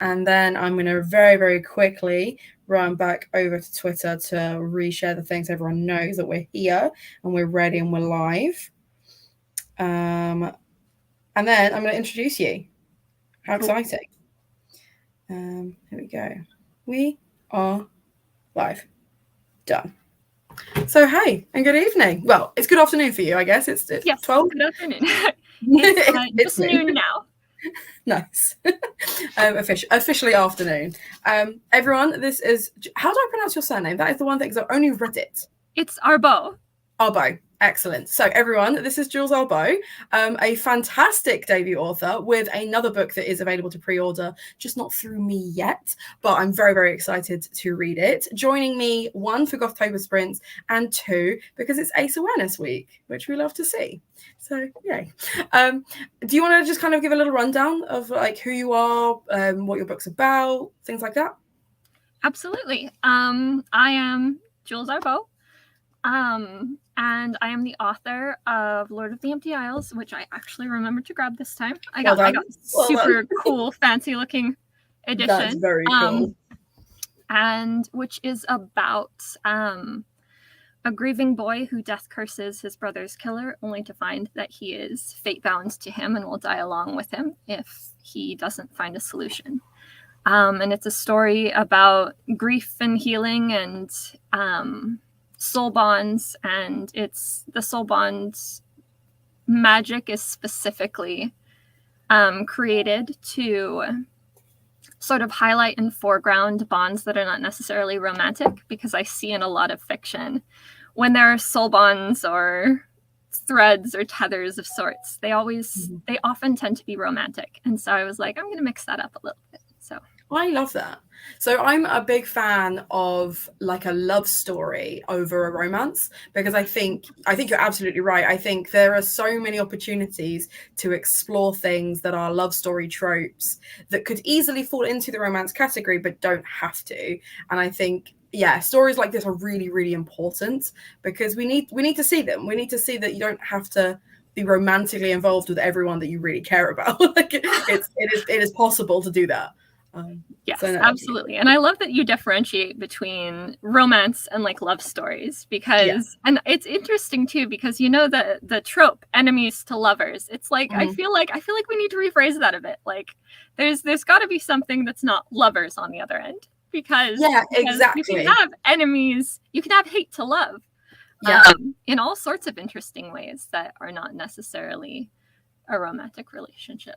And then I'm going to very, very quickly run back over to Twitter to reshare the things so everyone knows that we're here and we're ready and we're live. And then I'm going to introduce you. How exciting. Here we go. We are live. Done. So, hey, and good evening. Well, it's good afternoon for you, I guess. It's yes, 12. Good afternoon. It's just noon now. Nice. Officially afternoon. Everyone, this is... How do I pronounce your surname? That is the one thing, because I've only read it. It's Arbeaux. Arbeaux. Excellent. So everyone, this is Jules Arbeaux, a fantastic debut author with another book that is available to pre-order, just not through me yet, but I'm very, very excited to read it. Joining me, 1, for Gothtober sprints, and 2, because it's Ace Awareness Week, which we love to see. So, yay. Do you want to just kind of give a little rundown of like who you are, what your book's about, things like that? Absolutely. I am Jules Arbeaux. And I am the author of Lord of the Empty Isles, which I actually remembered to grab this time. I got super cool, fancy looking edition. That's very cool. And which is about a grieving boy who death curses his brother's killer, only to find that he is fate bound to him and will die along with him if he doesn't find a solution. And it's a story about grief and healing and soul bonds, and it's the soul bonds magic is specifically created to sort of highlight and foreground bonds that are not necessarily romantic, because I see in a lot of fiction when there are soul bonds or threads or tethers of sorts, they often tend to be romantic. And so I was like, I'm going to mix that up a little bit. So I love that. So I'm a big fan of like a love story over a romance, because I think you're absolutely right. I think there are so many opportunities to explore things that are love story tropes that could easily fall into the romance category, but don't have to. And I think, yeah, stories like this are really, really important, because we need to see them. We need to see that you don't have to be romantically involved with everyone that you really care about. Like it is possible to do that. Yes, absolutely. And I love that you differentiate between romance and like love stories, because and it's interesting too, because the trope enemies to lovers. It's like I feel like we need to rephrase that a bit. Like there's got to be something that's not lovers on the other end, because exactly, you can have enemies, you can have hate to love. In all sorts of interesting ways that are not necessarily a romantic relationship.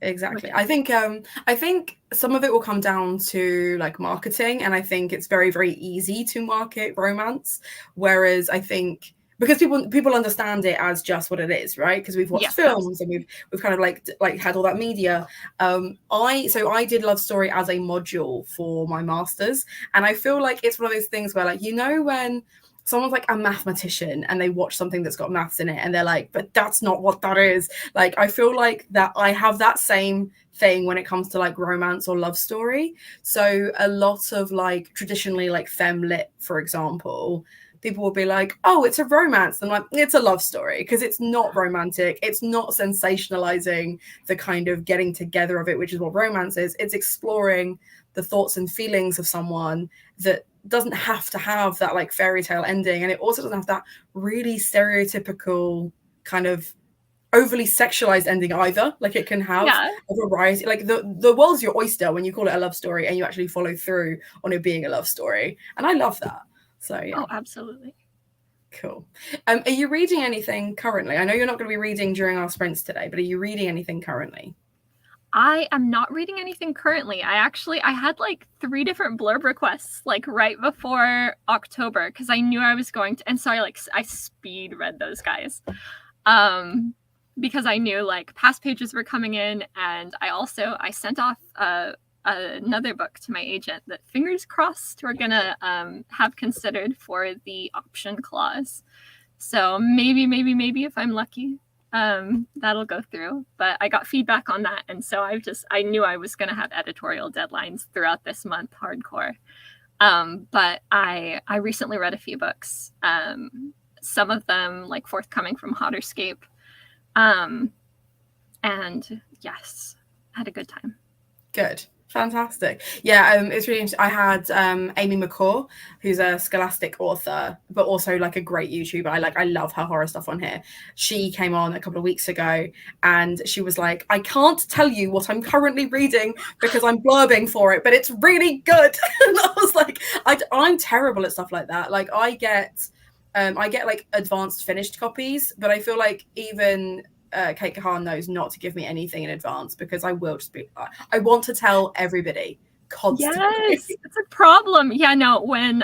Exactly. I think some of it will come down to like marketing, and I think it's very, very easy to market romance, whereas I think because people understand it as just what it is, right? Because we've watched films and we've kind of like had all that media. I did love story as a module for my masters, and I feel like it's one of those things where, like, when someone's like a mathematician and they watch something that's got maths in it and they're like, but that's not what that is. Like, I feel like that I have that same thing when it comes to like romance or love story. So a lot of like traditionally like femme lit, for example, people will be like, oh, it's a romance. And like, it's a love story, because it's not romantic. It's not sensationalizing the kind of getting together of it, which is what romance is. It's exploring the thoughts and feelings of someone that doesn't have to have that like fairy tale ending, and it also doesn't have that really stereotypical kind of overly sexualized ending either. Like it can have a variety. Like the world's your oyster when you call it a love story and you actually follow through on it being a love story, and I love that. So yeah. Oh, absolutely. Cool. Are you reading anything currently? I know you're not going to be reading during our sprints today, but are you reading anything currently? I am not reading anything currently. I had like 3 different blurb requests like right before October, because I knew I was going to, and so I speed read those guys, because I knew like past pages were coming in, and I sent off another book to my agent that fingers crossed we're gonna have considered for the option clause. So maybe if I'm lucky, that'll go through. But I got feedback on that, and so I knew I was going to have editorial deadlines throughout this month, hardcore. But I recently read a few books, some of them like forthcoming from Hotterscape, and yes, had a good time. Good. Fantastic. Yeah, it's really interesting. I had Amy McCaw, who's a Scholastic author, but also like a great YouTuber. I love her horror stuff on here. She came on a couple of weeks ago and she was like, I can't tell you what I'm currently reading because I'm blurbing for it, but it's really good. And I was like, I'm terrible at stuff like that. Like I get like advanced finished copies, but I feel like even Kate Kahan knows not to give me anything in advance because I will just be. I want to tell everybody constantly. Yes, it's a problem. Yeah, no, when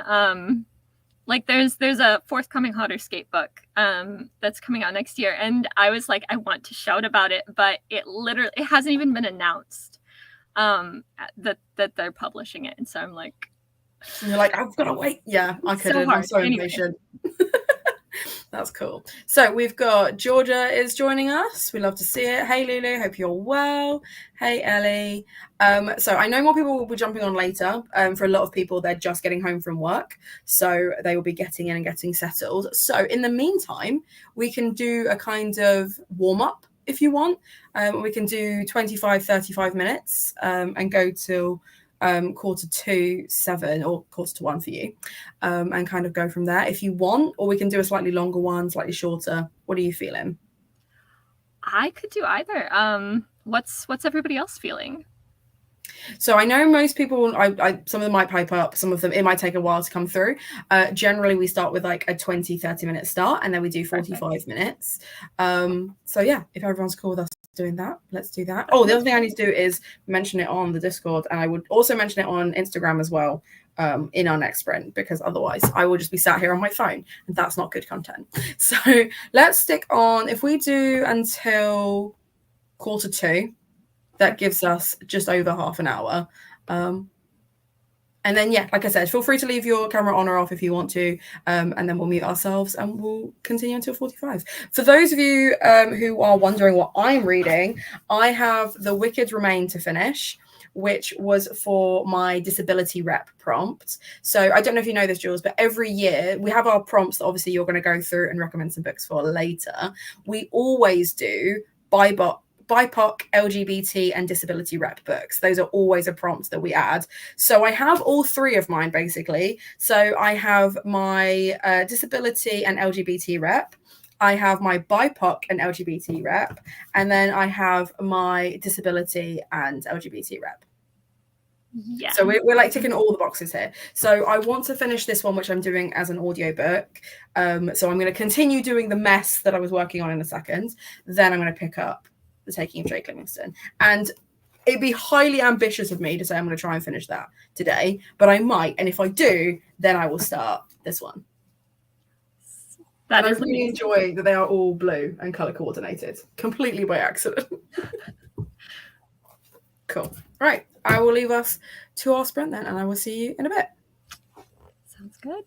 like there's a forthcoming Hotter Skate book that's coming out next year, and I was like, I want to shout about it, but it hasn't even been announced that they're publishing it, and so I'm like, and you're like, I've got to wait. Yeah, I couldn't. I'm so impatient. That's cool. So we've got Georgia is joining us. We love to see it. Hey Lulu, hope you're well. Hey Ellie. So I know more people will be jumping on later. For a lot of people, they're just getting home from work, so they will be getting in and getting settled. So in the meantime, we can do a kind of warm up if you want. We can do 25-35 minutes and go till 7:45 or 7:45 for you, and kind of go from there if you want, or we can do a slightly longer one, slightly shorter. What are you feeling? I could do either. What's everybody else feeling? So I know most people, some of them might pipe up, some of them, it might take a while to come through. Generally, we start with like a 20-30 minute start, and then we do 45 minutes. So yeah, if everyone's cool with us doing that, let's do that. Oh, the other thing I need to do is mention it on the Discord, and I would also mention it on Instagram as well, in our next sprint, because otherwise I will just be sat here on my phone, and that's not good content. So let's stick on, if we do until 1:45, that gives us just over half an hour. And then, yeah, like I said, feel free to leave your camera on or off if you want to, and then we'll mute ourselves and we'll continue until 45. For those of you who are wondering what I'm reading, I have The Wicked Remain to finish, which was for my disability rep prompt. So I don't know if you know this, Jules, but every year we have our prompts that obviously you're going to go through and recommend some books for later. We always do BIPOC, LGBT, and disability rep books. Those are always a prompt that we add. So I have all three of mine, basically. So I have my disability and LGBT rep. I have my BIPOC and LGBT rep. And then I have my disability and LGBT rep. Yeah. So we're like ticking all the boxes here. So I want to finish this one, which I'm doing as an audiobook. So I'm going to continue doing the mess that I was working on in a second. Then I'm going to pick up The Taking of Jake Livingston. And it'd be highly ambitious of me to say I'm going to try and finish that today, but I might. And if I do, then I will start this one. And I really enjoy that they are all blue and color coordinated, completely by accident. Cool. Right. I will leave us to our sprint then, and I will see you in a bit. Sounds good.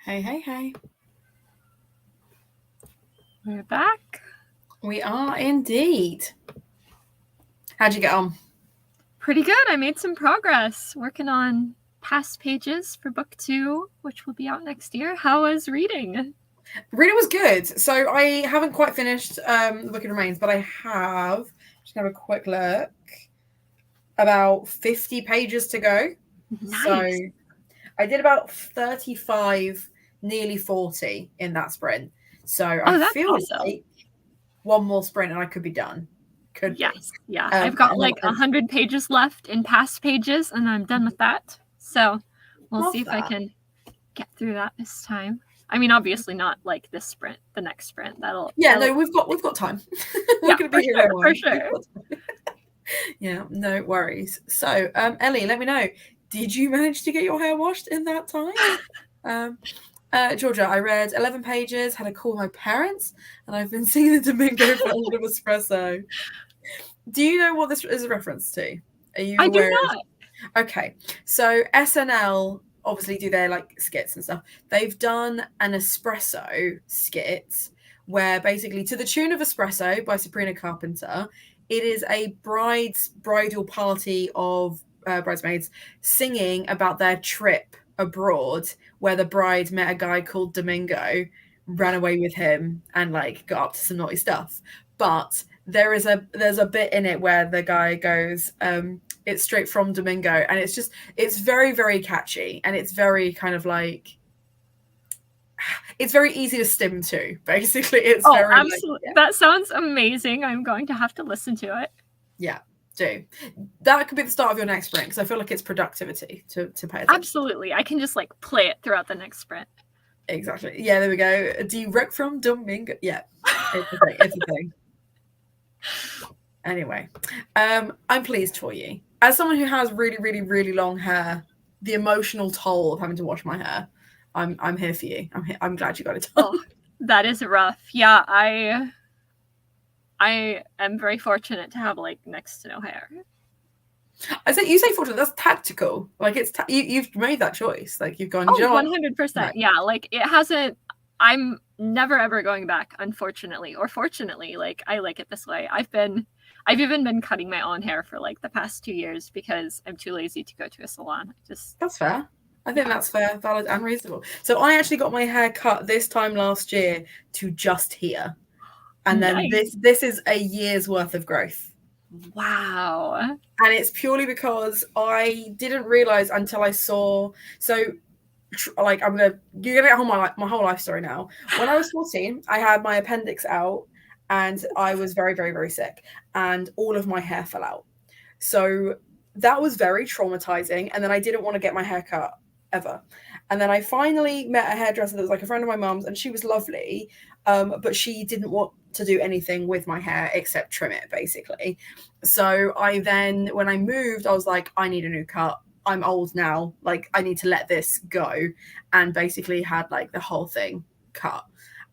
Hey, hey, hey. We're back. We are indeed. How'd you get on? Pretty good. I made some progress working on past pages for book 2, which will be out next year. How was reading? Reading was good. So I haven't quite finished The Wicked Remains, but I have, just have a quick look, about 50 pages to go. Nice. So I did about 35, nearly 40 in that sprint. So I feel like one more sprint and I could be done. Could be. Yeah. I've got like 100 pages left in past pages and I'm done with that. So we'll see if I can get through that this time. I mean, obviously not like this sprint, the next sprint. We've got time. We're gonna be here for sure. Yeah, no worries. So, Ellie, let me know. Did you manage to get your hair washed in that time? Georgia, I read 11 pages, had a call with my parents, and I've been singing the Domingo for a lot of espresso. Do you know what this is a reference to? Are you aware? I do not. Okay, so SNL obviously do their like skits and stuff. They've done an espresso skit where basically to the tune of Espresso by Sabrina Carpenter, it is a bridal party of bridesmaids singing about their trip abroad where the bride met a guy called Domingo, ran away with him and like got up to some naughty stuff. But there's a bit in it where the guy goes, it's straight from Domingo, and it's very, very catchy, and it's very kind of like, it's very easy to stim to, basically. It's very absolutely. Like, that sounds amazing. I'm going to have to listen to it. Yeah, do. That could be the start of your next sprint, because I feel like it's productivity to pay attention. Absolutely. I can just like play it throughout the next sprint. Exactly. Yeah, there we go. Direct from Domingo. Yeah, it's a thing. It's a thing. Anyway, I'm pleased for you. As someone who has really, really, really long hair, the emotional toll of having to wash my hair, I'm here for you. I'm glad you got it done. Oh, that is rough. Yeah, I am very fortunate to have like next to no hair. You say fortunate. That's tactical. Like it's you've made that choice. Like you've gone. 100%. Right. Yeah, like it hasn't. I'm never ever going back. Unfortunately, or fortunately, like I like it this way. I've even been cutting my own hair for like the past 2 years because I'm too lazy to go to a salon. That's fair. I think that's fair, valid, and reasonable. So I actually got my hair cut this time last year to just here, and then this is a year's worth of growth. Wow. And it's purely because I didn't realize until I saw. So, like, you're gonna get my whole life story now. When I was 14, I had my appendix out, and I was very, very, very sick, and all of my hair fell out. So that was very traumatizing. And then I didn't want to get my hair cut ever. And then I finally met a hairdresser that was like a friend of my mum's, and she was lovely, but she didn't want to do anything with my hair except trim it, basically. So when I moved, I was like, I need a new cut. I'm old now. Like, I need to let this go. And basically had like the whole thing cut.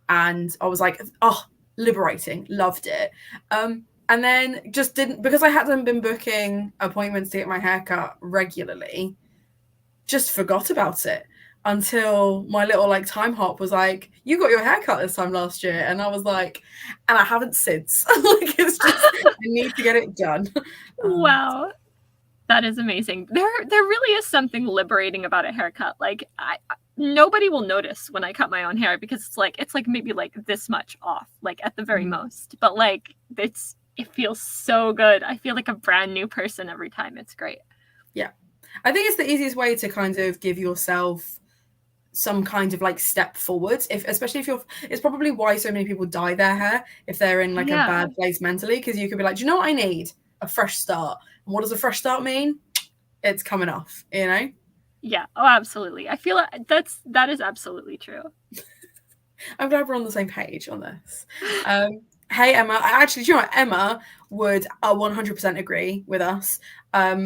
And I was like, oh, liberating. Loved it. And then just didn't, because I hadn't been booking appointments to get my hair cut regularly, just forgot about it until my little like time hop was like, you got your hair cut this time last year. And I was like, and I haven't since. Like, it's just, I need to get it done. Wow. That is amazing. There really is something liberating about a haircut. Like nobody will notice when I cut my own hair because it's like maybe like this much off, like at the very most. But like it feels so good. I feel like a brand new person every time. It's great. Yeah. I think it's the easiest way to kind of give yourself some kind of like step forward, especially if it's probably why so many people dye their hair if they're in like a bad place mentally, because you could be like, do you know what I need? A fresh start. And what does a fresh start mean? It's coming off, you know? Yeah. Oh, absolutely. I feel like that is absolutely true. I'm glad we're on the same page on this. Hey, Emma. Actually, do you know what? Emma would 100% agree with us,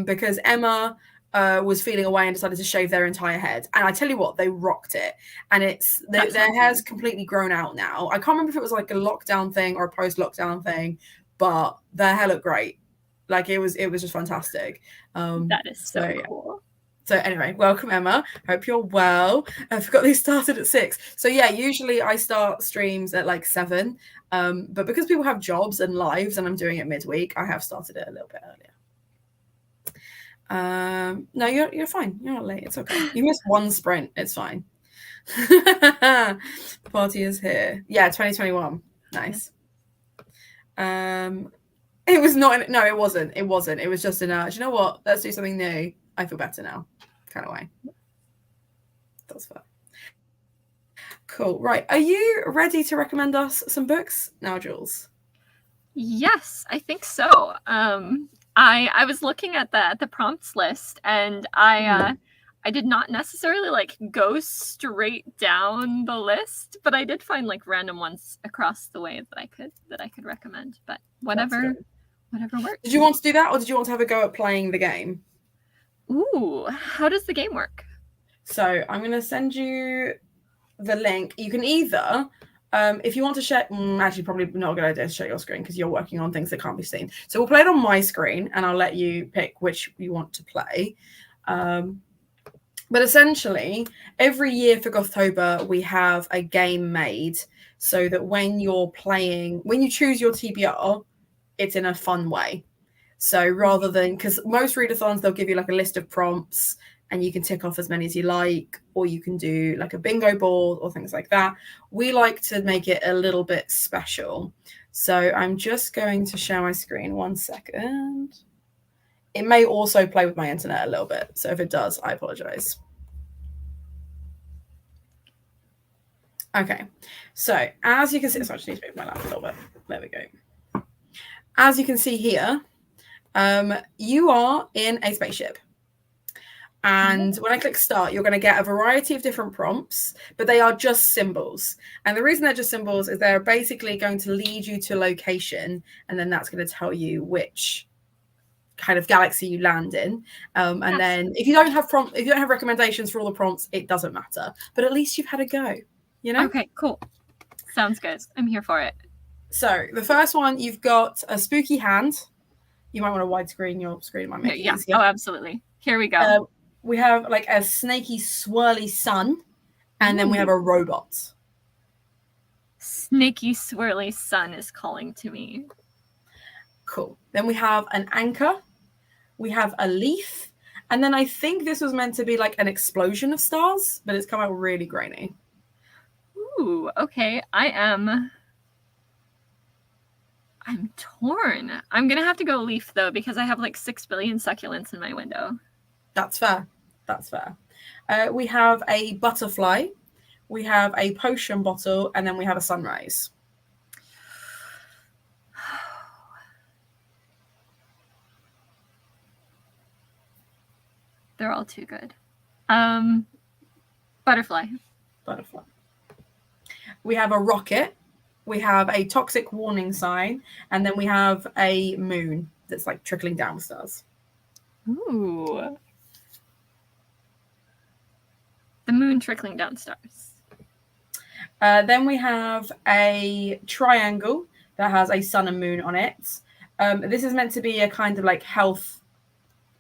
because Emma was feeling away and decided to shave their entire head. And I tell you what, they rocked it. And their hair's completely grown out now. I can't remember if it was like a lockdown thing or a post-lockdown thing, but their hair looked great. Like it was just fantastic. That is so cool. So anyway, welcome Emma. Hope you're well. I forgot they started at 6. So yeah, usually I start streams at like 7. But because people have jobs and lives and I'm doing it midweek, I have started it a little bit earlier. No, you're fine. You're not late. It's okay. You missed one sprint. It's fine. Party is here. Yeah, 2021. Nice. It was not. No, it wasn't. It wasn't. It was just in a. Do you know what? Let's do something new. I feel better now, kind of way. That's fair. Cool. Right. Are you ready to recommend us some books now, Jules? Yes, I think so. I was looking at the prompts list, and I did not necessarily like go straight down the list, but I did find like random ones across the way that I could recommend. But whatever works. Did you want to do that, or did you want to have a go at playing the game? Ooh, how does the game work? So I'm going to send you the link. You can either, if you want to share, actually probably not a good idea to share your screen because you're working on things that can't be seen. So we'll play it on my screen and I'll let you pick which you want to play. But essentially, every year for Gothtober, we have a game made so that when you choose your TBR, it's in a fun way. So rather than, because most readathons, they'll give you like a list of prompts and you can tick off as many as you like, or you can do like a bingo board or things like that. We like to make it a little bit special. So I'm just going to share my screen 1 second. It may also play with my internet a little bit. So if it does, I apologize. Okay. So as you can see, so I just need to move my laptop a little bit. There we go. As you can see here, you are in a spaceship. And when I click start, you're going to get a variety of different prompts, but they are just symbols. And the reason they're just symbols is they're basically going to lead you to a location, and then that's going to tell you which kind of galaxy you land in. And then if you don't have recommendations for all the prompts, it doesn't matter. But at least you've had a go, you know? Okay, cool. Sounds good. I'm here for it. So the first one, you've got a spooky hand. You might want to widescreen your screen. It might make it easier. Oh, absolutely. Here we go. We have like a snaky, swirly sun, and then we have a robot. Snaky, swirly sun is calling to me. Cool. Then we have an anchor. We have a leaf. And then I think this was meant to be like an explosion of stars, but it's come out really grainy. Ooh, okay. I'm torn. I'm going to have to go leaf, though, because I have like 6 billion succulents in my window. That's fair. That's fair. We have a butterfly. We have a potion bottle. And then we have a sunrise. They're all too good. Butterfly. Butterfly. We have a rocket. We have a toxic warning sign. And then we have a moon that's like trickling down with stars. Ooh. The moon trickling down stars. Then we have a triangle that has a sun and moon on it. This is meant to be a kind of like health,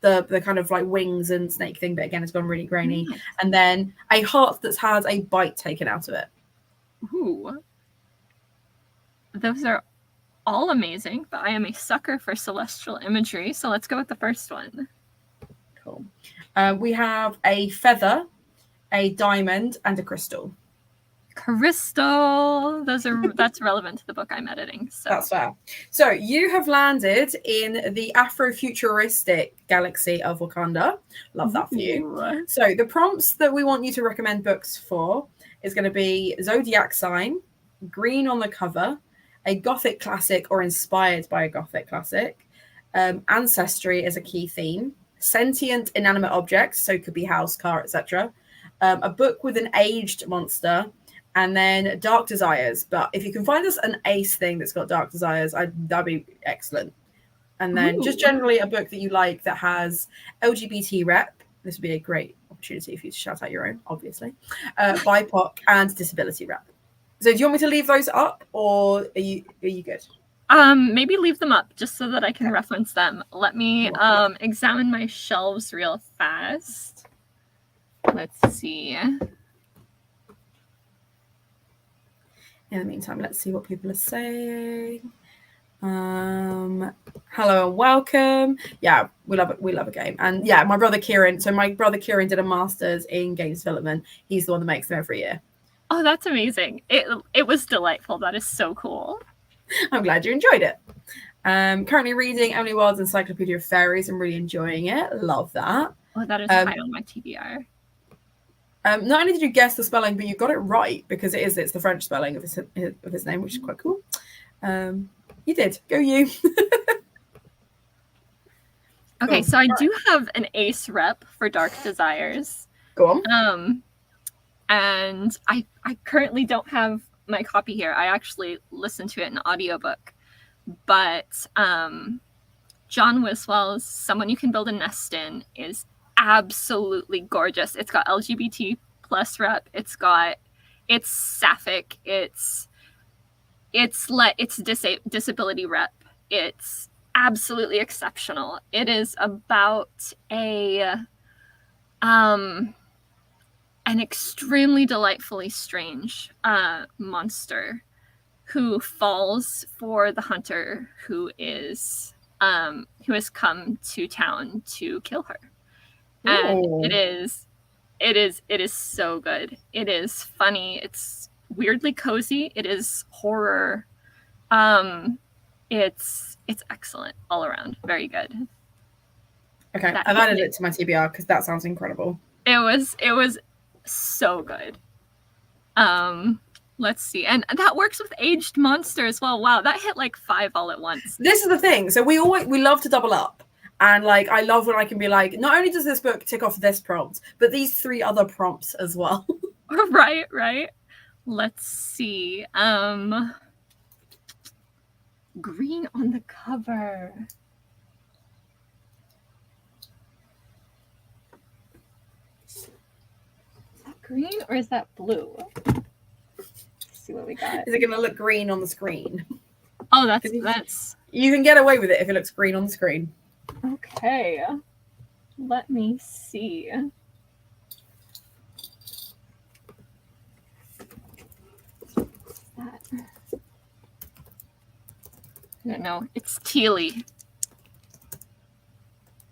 the kind of like wings and snake thing, but again, it's gone really grainy. Nice. And then a heart that has a bite taken out of it. Ooh. Those are all amazing, but I am a sucker for celestial imagery, so let's go with the first one. Cool. We have a feather, a diamond, and a crystal. Crystal. That's relevant to the book I'm editing. So. That's fair. So you have landed in the Afrofuturistic galaxy of Wakanda. Love that for you. So the prompts that we want you to recommend books for is going to be zodiac sign, green on the cover, a gothic classic or inspired by a gothic classic, ancestry is a key theme, sentient inanimate objects, so it could be house, car, etc., a book with an aged monster, and then dark desires. But if you can find us an ace thing that's got dark desires, that'd be excellent. And then just generally a book that you like that has LGBT rep. This would be a great opportunity for you to shout out your own, obviously. BIPOC and disability rep. So do you want me to leave those up, or are you good? Maybe leave them up just so that I can reference them. Let me examine my shelves real fast. Let's see. In the meantime, let's see what people are saying. Hello and welcome. Yeah, we love it. We love a game. And yeah, my brother Kieran did a master's in games development. He's the one that makes them every year. Oh, that's amazing. It was delightful. That is so cool. I'm glad you enjoyed it. Currently reading Emily Wilde's Encyclopedia of Fairies and really enjoying it. Love that. Oh, that is high on my TBR. Not only did you guess the spelling, but you got it right because it's the French spelling of his name, which is quite cool. You did. Go you. Okay, so I do have an ace rep for Dark Desires. Go on. And I currently don't have my copy here. I actually listened to it in audiobook. But John Wiswell's Someone You Can Build a Nest In is absolutely gorgeous. It's got LGBT plus rep. It's sapphic. It's disability rep. It's absolutely exceptional. It is about an extremely delightfully strange monster who falls for the hunter who has come to town to kill her. And it is so good. It is funny. It's weirdly cozy. It is horror. It's excellent all around. Very good. Okay, I've added it to my TBR because that sounds incredible. It was so good. Let's see. And that works with aged monster as well. Wow, that hit like 5 all at once. This is the thing. So we love to double up. And like I love when I can be like, not only does this book tick off this prompt, but these 3 other prompts as well. Right. Let's see. Green on the cover. Is that green or is that blue? See what we got. Is it going to look green on the screen? Oh, that's. You can get away with it if it looks green on the screen. Okay. Let me see. That? I don't know. It's Tealy.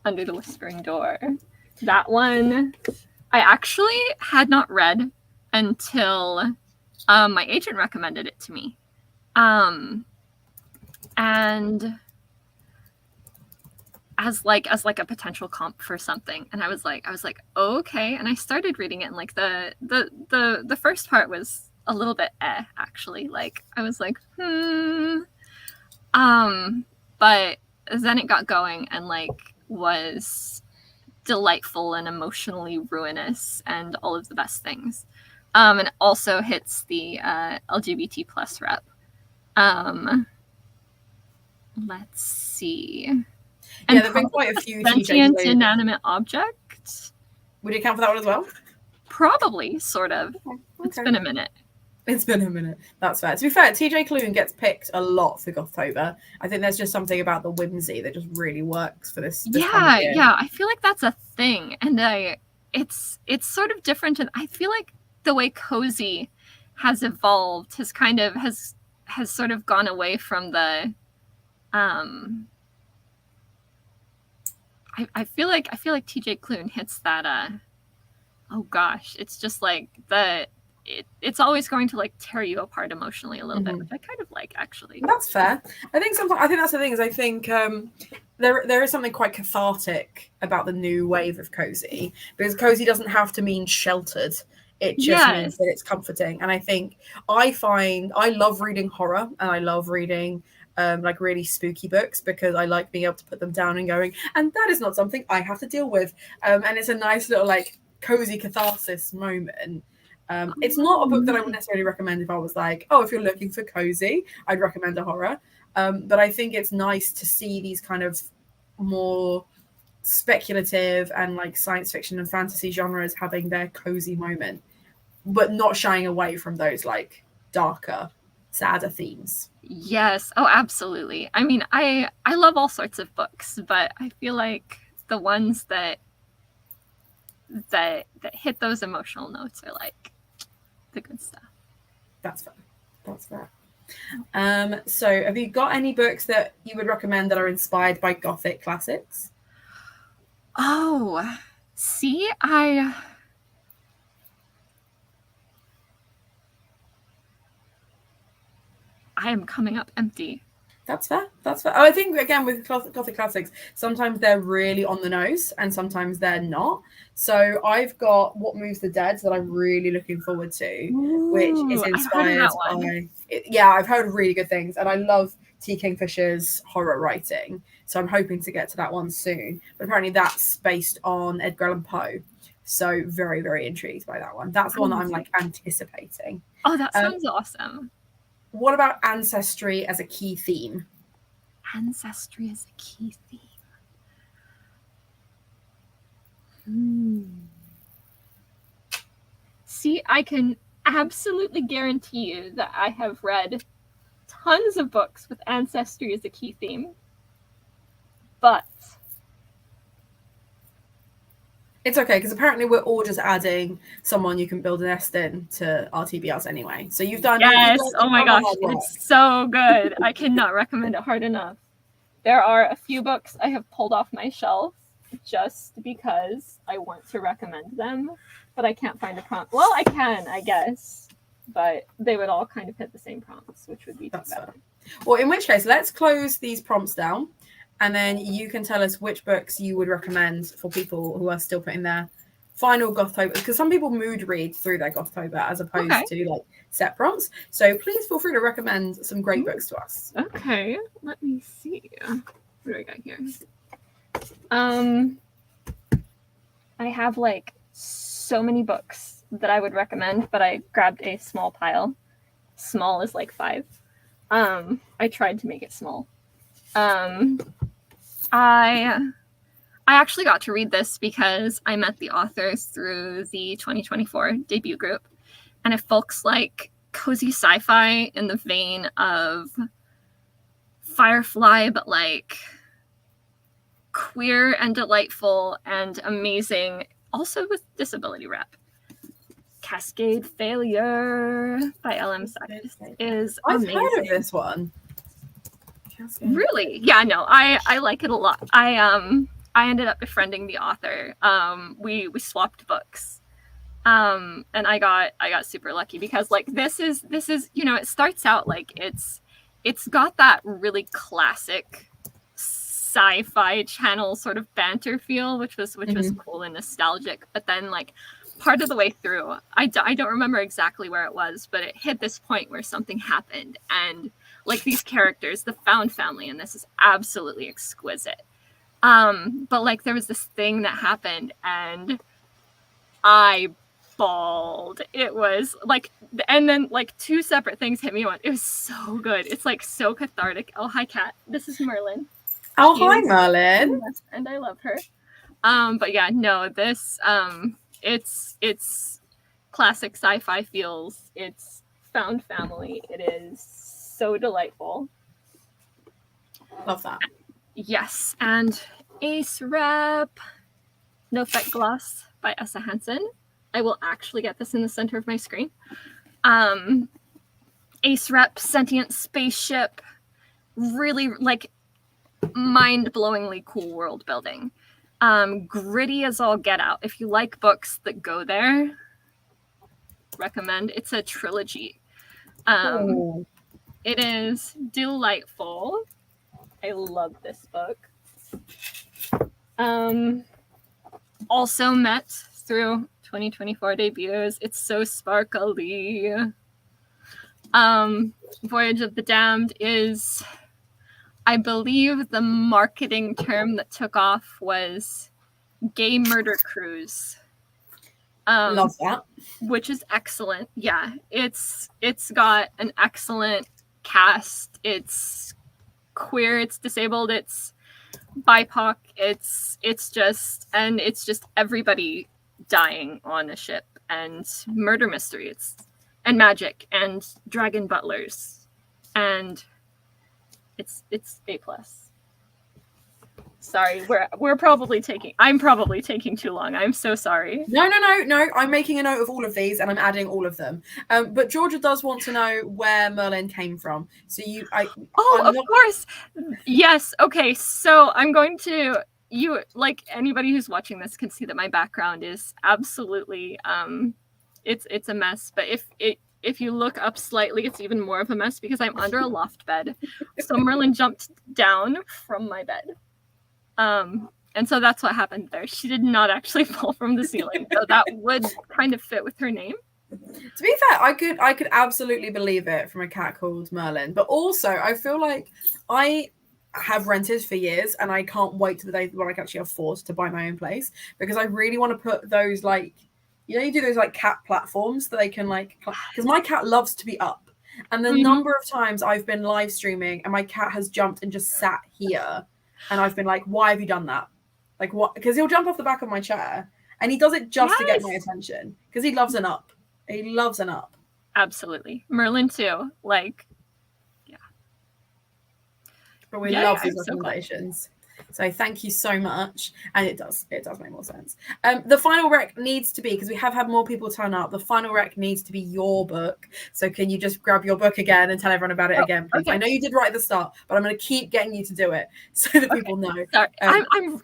Under the Whispering Door. That one I actually had not read until my agent recommended it to me. And as a potential comp for something. And I was like, okay. And I started reading it, and like the first part was a little bit actually. Like I was like, but then it got going and like was delightful and emotionally ruinous and all of the best things. And it also hits the LGBT plus rep. Let's see. And yeah, there've been quite a few sentient inanimate object. Would it count for that one as well? Probably, sort of. Okay. It's been a minute. That's fair. To be fair, TJ Klune gets picked a lot for Gothtober. I think there's just something about the whimsy that just really works for this yeah. I feel like that's a thing, and it's sort of different. And I feel like the way cozy has evolved has kind of has sort of gone away from the. I feel like TJ Klune hits that. Oh gosh, it's just like it's always going to like tear you apart emotionally a little bit, which I kind of like actually. That's fair. I think that's the thing is I think there is something quite cathartic about the new wave of cozy, because cozy doesn't have to mean sheltered. It just means that it's comforting. And I think I love reading horror, and I love reading like really spooky books, because I like being able to put them down and going, and that is not something I have to deal with. And it's a nice little like cozy catharsis moment. It's not a book that I would necessarily recommend if I was like, oh, if you're looking for cozy, I'd recommend a horror. But I think it's nice to see these kind of more speculative and like science fiction and fantasy genres having their cozy moment, but not shying away from those like darker, sadder themes. Yes. Oh, absolutely. I mean, I love all sorts of books, but I feel like the ones that that hit those emotional notes are like the good stuff. That's fair. That's fair. So have you got any books that you would recommend that are inspired by Gothic classics? Oh, see, I am coming up empty. That's fair. That's fair. Oh, I think, again, with Gothic classics, sometimes they're really on the nose and sometimes they're not. So I've got What Moves the Dead that I'm really looking forward to, which is inspired by... Yeah, I've heard really good things. And I love T. Kingfisher's horror writing. So I'm hoping to get to that one soon. But apparently that's based on Edgar Allan Poe. So very, very intrigued by that one. That's the one that I'm like anticipating. Oh, that sounds awesome. What about ancestry as a key theme? Ancestry as a key theme. See, I can absolutely guarantee you that I have read tons of books with ancestry as a key theme. But it's okay, because apparently we're all just adding someone you can build a nest in to our TBRs anyway. So you've done... Yes, oh my gosh, it's so good. I cannot recommend it hard enough. There are a few books I have pulled off my shelf just because I want to recommend them, but I can't find a prompt. Well, I can, I guess, but they would all kind of hit the same prompts, which would be too bad. Well, in which case, let's close these prompts down, and then you can tell us which books you would recommend for people who are still putting their final Gothtober, because some people mood read through their Gothtober as opposed to like set prompts. So please feel free to recommend some great books to us. Okay, let me see. What do I got here? I have like so many books that I would recommend, but I grabbed a small pile. Small is like 5. I tried to make it small. I actually got to read this because I met the authors through the 2024 debut group. And if folks like cozy sci-fi in the vein of Firefly, but like queer and delightful and amazing, also with disability rep, Cascade Failure by L.M. Sachs is amazing. I've heard of this one. Really? Yeah, no, I like it a lot. I ended up befriending the author. We swapped books. And I got super lucky because like this is it starts out like it's got that really classic sci-fi channel sort of banter feel, which was cool and nostalgic. But then like part of the way through, I don't remember exactly where it was, but it hit this point where something happened, and like these characters, the found family in this is absolutely exquisite. But like there was this thing that happened and I bawled. It was like, and then like 2 separate things hit me on. It was so good. It's like so cathartic. Oh, hi Kat. This is Merlin. Oh, hi Merlin. And I love her. But yeah, no, this it's classic sci-fi feels. It's found family. It is so delightful. Love that. Yes, and Ace Rep No Fett Gloss by Essa Hansen. I will actually get this in the center of my screen. Ace Rep Sentient Spaceship. Really like mind-blowingly cool world building. Gritty as all get out. If you like books that go there, recommend. It's a trilogy. It is delightful. I love this book. Also met through 2024 debuts. It's so sparkly. Voyage of the Damned is, I believe the marketing term that took off was Gay Murder Cruise. Love that. Which is excellent. Yeah, it's got an excellent cast. It's queer, it's disabled, it's BIPOC, it's just everybody dying on a ship, and murder mystery, and magic and dragon butlers, and it's A+. Sorry, I'm probably taking too long. I'm so sorry. No. I'm making a note of all of these and I'm adding all of them. But Georgia does want to know where Merlin came from. So of course. Yes. Okay. So I'm going to, like anybody who's watching this can see that my background is absolutely, it's a mess. But if you look up slightly, it's even more of a mess because I'm under a loft bed. So Merlin jumped down from my bed. And so that's what happened there. She did not actually fall from the ceiling, though that would kind of fit with her name. To be fair, I could absolutely believe it from a cat called Merlin. But also, I feel like I have rented for years and I can't wait to the day when I can actually afford to buy my own place because I really want to put those, like, you do those like cat platforms that they can like, because my cat loves to be up. And the number of times I've been live streaming and my cat has jumped and just sat here. And I've been like, why have you done that? Like, what? Because he'll jump off the back of my chair and he does it just to get my attention because he loves an up. He loves an up. Absolutely. Merlin too. Like, yeah. But we love these recommendations. So thank you so much. And it does make more sense. The final rec needs to be, because we have had more people turn up, the final rec needs to be your book. So can you just grab your book again and tell everyone about it again, please? Okay. I know you did right at the start, but I'm going to keep getting you to do it so that people know. Sorry. I'm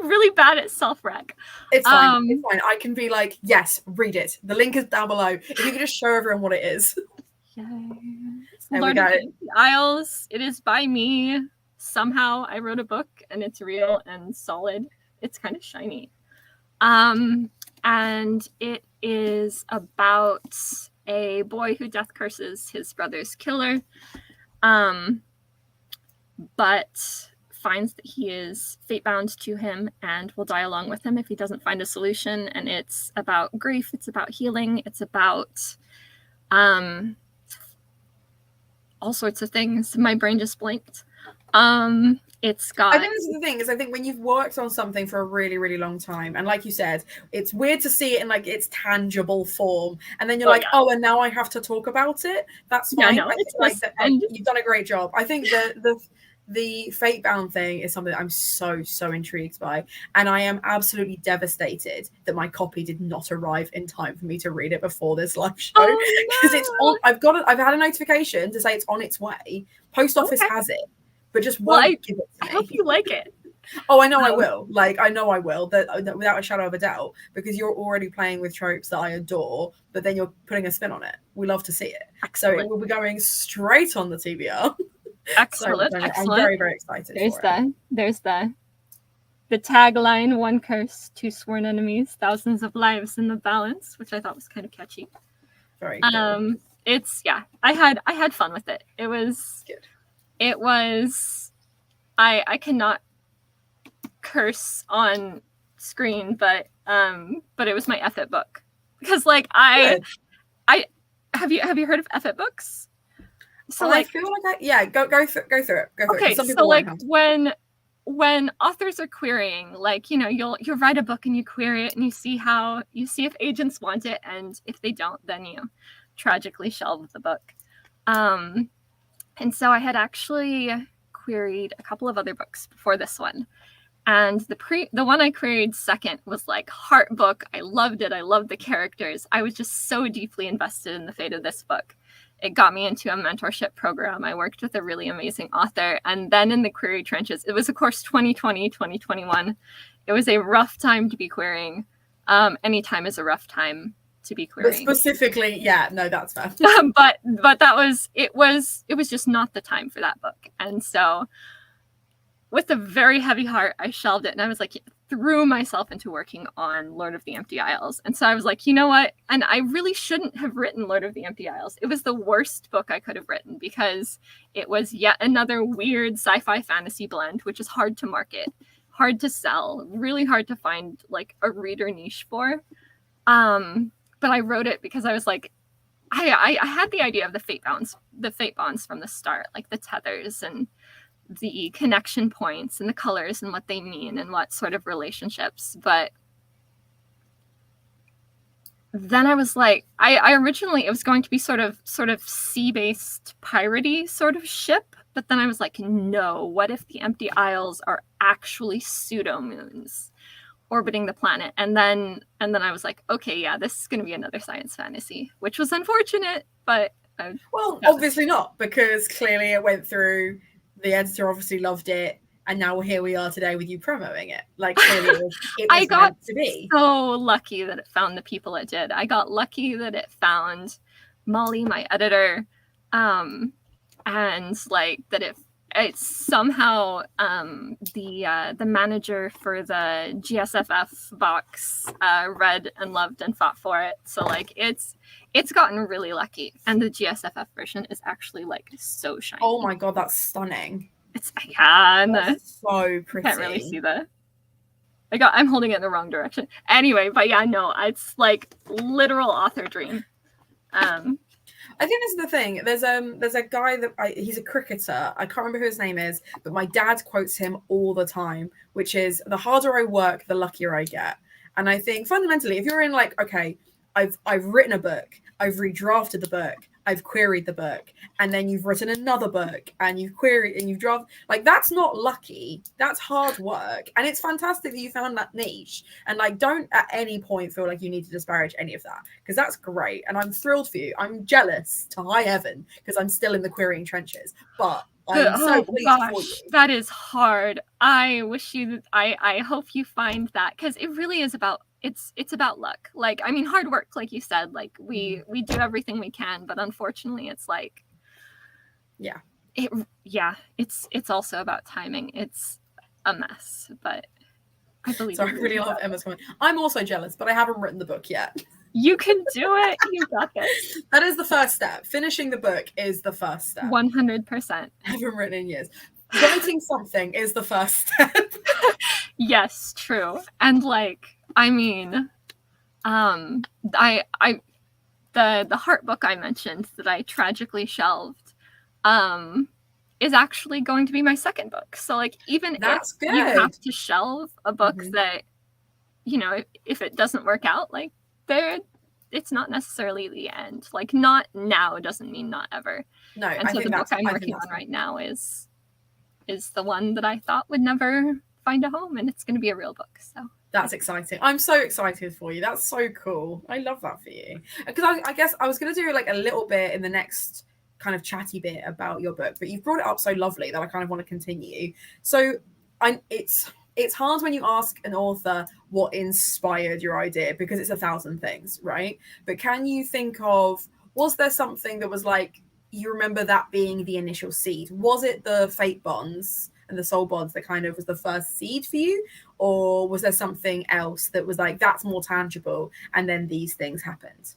really bad at self-rec. It's fine. It's fine. I can be like, yes, read it. The link is down below. If you could just show everyone what it is. Yes. There we go. Isles. It is by me. Somehow I wrote a book and it's real and solid. It's kind of shiny. And it is about a boy who death curses his brother's killer, but finds that he is fate bound to him and will die along with him if he doesn't find a solution. And it's about grief. It's about healing. It's about all sorts of things. My brain just blinked. It's got, I think this is the thing, is I think when you've worked on something for a really, really long time, and like you said, it's weird to see it in like its tangible form, and then you're and now I have to talk about it. That's fine. Yeah, no, you've done a great job. I think the fate bound thing is something that I'm so intrigued by, and I am absolutely devastated that my copy did not arrive in time for me to read it before this live show, because it's on. I've had a notification to say it's on its way. Post office has it, but just won't give it to me. I hope you like it. Oh, I know I will. Like, I know I will, that without a shadow of a doubt, because you're already playing with tropes that I adore, but then you're putting a spin on it. We love to see it. Excellent. So it will be going straight on the TBR. Excellent. So I'm very, very excited. There's the tagline: one curse, two sworn enemies, thousands of lives in the balance, which I thought was kind of catchy. Very cool. I had fun with it. It was good. It was, I cannot curse on screen, but it was my F-it book, because like have you heard of F-it books? So I feel like go through it. Okay, so like when authors are querying, like, you'll write a book and you query it and you see if agents want it, and if they don't, then you tragically shelve the book. And so I had actually queried a couple of other books before this one. And the one I queried second was like heart book. I loved it. I loved the characters. I was just so deeply invested in the fate of this book. It got me into a mentorship program. I worked with a really amazing author. And then in the query trenches, it was, of course, 2020, 2021. It was a rough time to be querying. Any time is a rough time to be querying. But specifically, that's fair. but it was just not the time for that book. And so with a very heavy heart, I shelved it, and I was like, threw myself into working on Lord of the Empty Isles. And so I was like, you know what? And I really shouldn't have written Lord of the Empty Isles. It was the worst book I could have written, because it was yet another weird sci-fi fantasy blend, which is hard to market, hard to sell, really hard to find like a reader niche for. But I wrote it because I was like, I had the idea of the fate bonds from the start, like the tethers and the connection points and the colors and what they mean and what sort of relationships. But then I was like, I originally, it was going to be sort of sea-based piratey sort of ship, but then I was like, no, what if the empty isles are actually pseudo-moons orbiting the planet? And then I was like, okay, yeah, this is going to be another science fantasy, which was unfortunate, but well, obviously not, because clearly it went through. The editor obviously loved it, and now here we are today with you promoting it. Like, clearly it was got meant to be. so lucky that it found the people it did. I got lucky that it found Molly, my editor, and like that it's somehow the manager for the GSFF box read and loved and fought for it. So like it's gotten really lucky, and the GSFF version is actually like so shiny. Oh my god, that's stunning. It's that's so pretty. Can't really see that. I'm holding it in the wrong direction. Anyway, but yeah, no, it's like literal author dream. I think this is the thing. There's a guy that he's a cricketer. I can't remember who his name is, but my dad quotes him all the time, which is, the harder I work, the luckier I get. And I think fundamentally, if you're in like, okay, I've written a book, I've redrafted the book, I've queried the book, and then you've written another book and you've queried and you've drafted, like, that's not lucky, that's hard work. And it's fantastic that you found that niche, and like, don't at any point feel like you need to disparage any of that, because that's great and I'm thrilled for you. I'm jealous to high heaven because I'm still in the querying trenches, but I'm so pleased for you. That is hard. I wish you, I hope you find that, because it really is about, it's about luck. Like, I mean, hard work, like you said, like we do everything we can, but unfortunately it's like, it's also about timing. It's a mess, but I believe. So I really love Emma's comment. I'm also jealous, but I haven't written the book yet. You can do it. You got this. That is the first step. Finishing the book is the first step. 100%. I haven't written in years. Writing something is the first step. Yes, true. And like, I mean, the Heart book I mentioned that I tragically shelved, is actually going to be my second book. So like, even That's if good. you have to shelve a book that, you know, if it doesn't work out, like it's not necessarily the end. Like, not now doesn't mean not ever. No, and so the book I'm working on right now is the one that I thought would never find a home, and it's going to be a real book. So that's exciting. I'm so excited for you. That's so cool. I love that for you. Because I guess I was going to do like a little bit in the next kind of chatty bit about your book, but you've brought it up so lovely that I kind of want to continue. So it's hard when you ask an author what inspired your idea, because it's 1,000 things, right? But can you think of, was there something that was like, you remember that being the initial seed? Was it the fate bonds and the soul bonds that kind of was the first seed for you? Or was there something else that was like, that's more tangible, and then these things happened?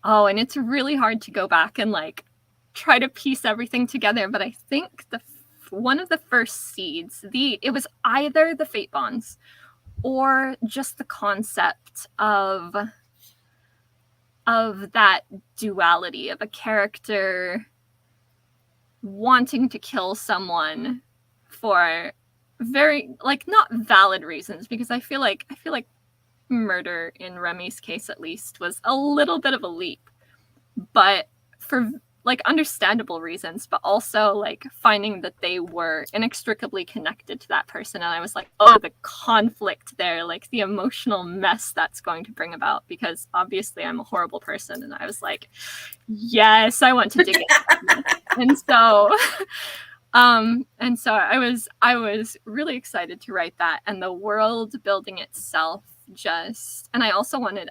Oh, and it's really hard to go back and like try to piece everything together. But I think one of the first seeds, it was either the fate bonds or just the concept of that duality of a character wanting to kill someone for very, like, not valid reasons, because I feel like murder in Remy's case at least was a little bit of a leap, but for like understandable reasons, but also like finding that they were inextricably connected to that person. And I was like, oh, the conflict there, like the emotional mess that's going to bring about, because obviously I'm a horrible person. And I was like, yes, I want to dig in. And so I was really excited to write that, and the world building itself and I also wanted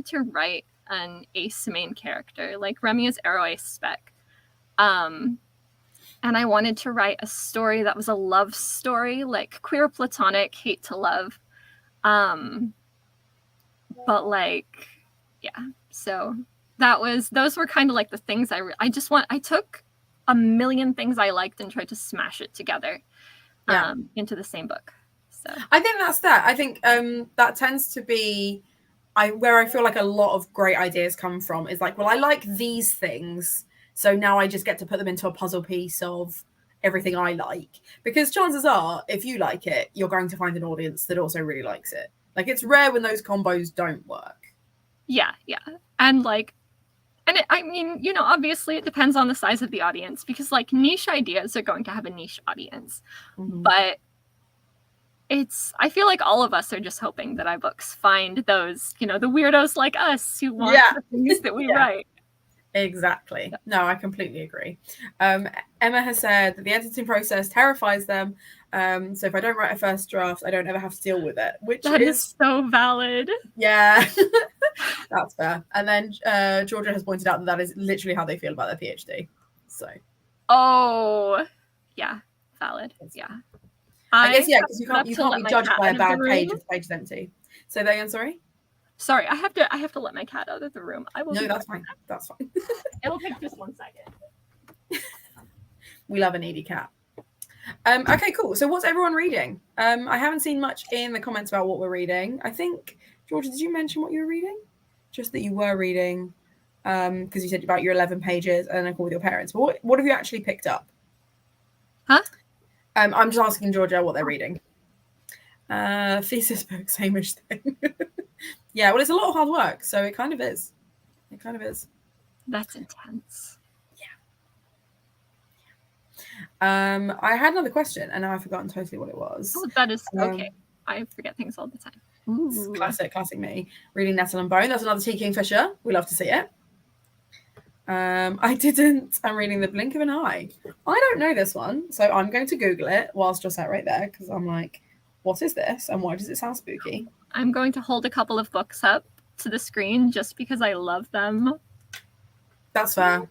to write an ace main character. Like, Remy is Arrow Ace spec. And I wanted to write a story that was a love story, like queer platonic, hate to love. But like, yeah. So those were kind of like the things I took a million things I liked and tried to smash it together into the same book. So I think that's that. I think that tends to be where I feel like a lot of great ideas come from, is like, well, I like these things, so now I just get to put them into a puzzle piece of everything I like. Because chances are, if you like it, you're going to find an audience that also really likes it. Like, it's rare when those combos don't work. Yeah. And like, I mean, you know, obviously it depends on the size of the audience, because like niche ideas are going to have a niche audience. But I feel like all of us are just hoping that our books find those, you know, the weirdos like us who want the things that we write. Exactly. No, I completely agree. Emma has said that the editing process terrifies them. So if I don't write a first draft, I don't ever have to deal with it, which is so valid. Yeah, that's fair. And then Georgia has pointed out that is literally how they feel about their PhD. So. Oh, yeah, valid. Yeah. I guess, yeah, because you can't be judged by a bad page if the page is empty. Say that again, sorry? Sorry, I have to let my cat out of the room. I will. No, that's fine. That's fine. It'll take just 1 second. We love a needy cat. Okay, cool. So what's everyone reading? I haven't seen much in the comments about what we're reading. I think, Georgia, did you mention what you were reading? Just that you were reading, because you said about your 11 pages and a call with your parents. But what have you actually picked up? Huh? I'm just asking Georgia what they're reading. Thesis book, same-ish thing. Yeah, well, it's a lot of hard work, so it kind of is. It kind of is. That's intense. Yeah. I had another question, and now I've forgotten totally what it was. Oh, that is okay. I forget things all the time. Ooh. Classic me. Reading Nettle and Bone. That's another T. Kingfisher. We love to see it. I didn't. I'm reading The Blink of an Eye. I don't know this one, so I'm going to Google it whilst you're sat right there, because I'm like, what is this, and why does it sound spooky? I'm going to hold a couple of books up to the screen just because I love them. That's fair.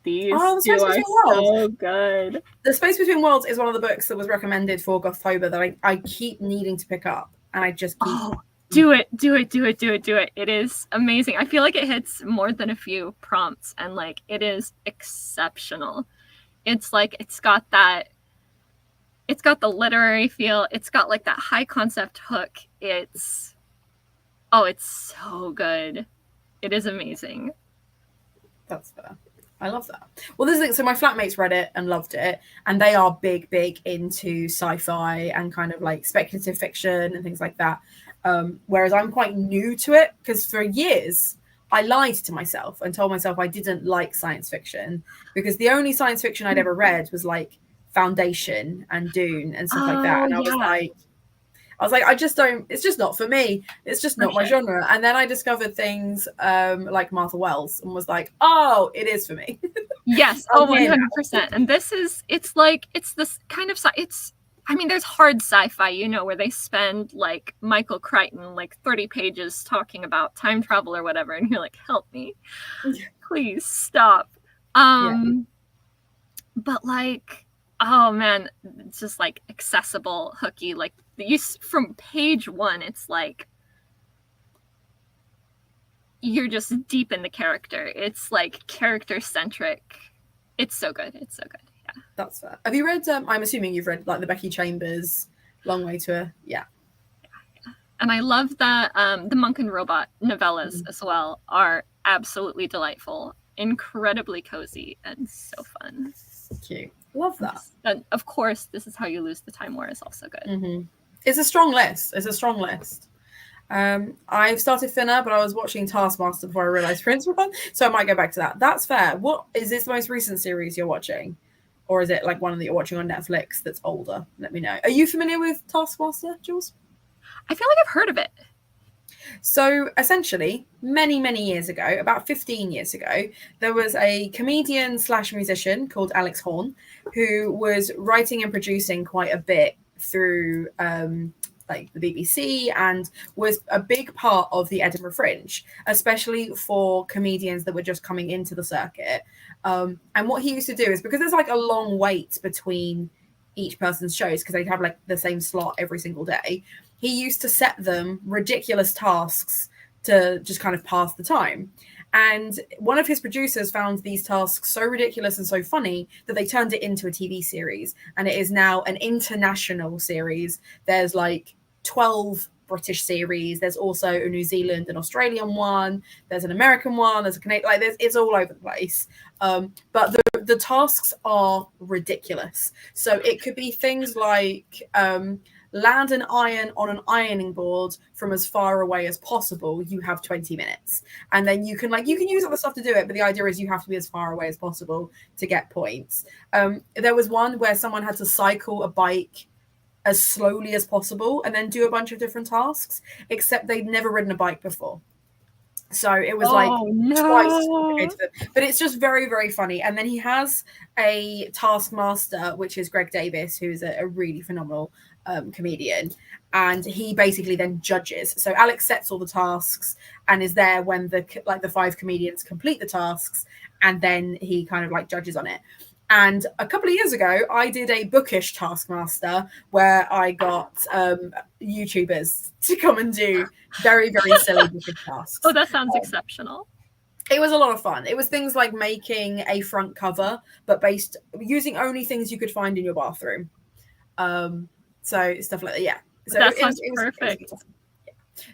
These two are so good. The Space Between Worlds is one of the books that was recommended for Gothtober that I keep needing to pick up, and I just keep... Oh, do it. It is amazing. I feel like it hits more than a few prompts, and like it is exceptional. It's like it's got the literary feel. It's got like that high concept hook. It's so good. It is amazing. That's fair. I love that. Well, this is so my flatmates read it and loved it, and they are big into sci-fi and kind of like speculative fiction and things like that. Whereas I'm quite new to it, because for years I lied to myself and told myself I didn't like science fiction, because the only science fiction I'd ever read was like Foundation and Dune and stuff like that. And I was like, I just don't, it's just not for me. It's just not my genre. And then I discovered things like Martha Wells and was like, oh, it is for me. Yes. Oh, 100%. And it's this kind of, I mean, there's hard sci-fi, you know, where they spend like Michael Crichton, like 30 pages talking about time travel or whatever. And you're like, help me, please stop. But like, oh man, it's just like accessible, hooky, like from page 1, it's like you're just deep in the character. It's like character centric. It's so good. Yeah, that's fair. Have you read I'm assuming you've read like the Becky Chambers Long Way to a yeah. And I love that the Monk and Robot novellas as well are absolutely delightful, incredibly cozy, and so fun. Cute. Love that. And of course, This Is How You Lose the Time War is also good. It's a strong list. I've started Finna, but I was watching Taskmaster before I realized Prince was on, so I might go back to that. That's fair. What is this most recent series you're watching, or is it like one that you're watching on Netflix that's older? Let me know. Are you familiar with Taskmaster, Jules? I feel like I've heard of it. So essentially, many years ago, about 15 years ago, there was a comedian / musician called Alex Horne who was writing and producing quite a bit through like the BBC, and was a big part of the Edinburgh Fringe, especially for comedians that were just coming into the circuit. And what he used to do is, because there's like a long wait between each person's shows, because they'd have like the same slot every single day, he used to set them ridiculous tasks to just kind of pass the time. And one of his producers found these tasks so ridiculous and so funny that they turned it into a TV series. And it is now an international series. There's like 12 British series. There's also a New Zealand and Australian one. There's an American one. There's a Canadian, like it's all over the place. But the tasks are ridiculous. So it could be things like land an iron on an ironing board from as far away as possible, you have 20 minutes. And then you can use other stuff to do it, but the idea is you have to be as far away as possible to get points. There was one where someone had to cycle a bike as slowly as possible and then do a bunch of different tasks, except they'd never ridden a bike before. So it was twice as complicated. But it's just very, very funny. And then he has a taskmaster, which is Greg Davis, who's a really phenomenal comedian. And he basically then judges. So Alex sets all the tasks and is there when the 5 comedians complete the tasks, and then he kind of judges on it. And a couple of years ago, I did a bookish taskmaster where I got YouTubers to come and do very, very silly bookish tasks. Oh, that sounds exceptional. It was a lot of fun. It was things like making a front cover, but using only things you could find in your bathroom. So stuff like that. Yeah. So that sounds perfect.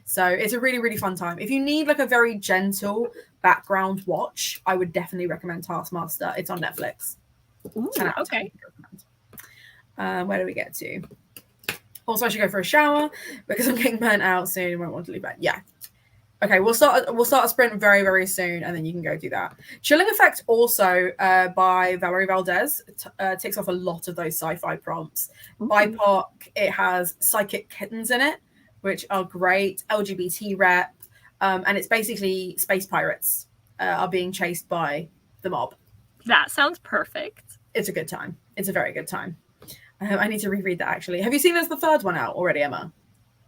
So it's a really, really fun time. If you need a very gentle background watch, I would definitely recommend Taskmaster. It's on Netflix. Ooh, okay. Where do we get to? Also, I should go for a shower because I'm getting burnt out soon and won't want to leave bed. Yeah. Okay, we'll start a sprint very, very soon, and then you can go do that. Chilling Effect also by Valerie Valdez ticks off a lot of those sci-fi prompts. Ooh. BIPOC, it has psychic kittens in it, which are great. LGBT rep, and it's basically space pirates are being chased by the mob. That sounds perfect. It's a good time. It's a very good time. I need to reread that, actually. Have you seen there's the third one out already, Emma?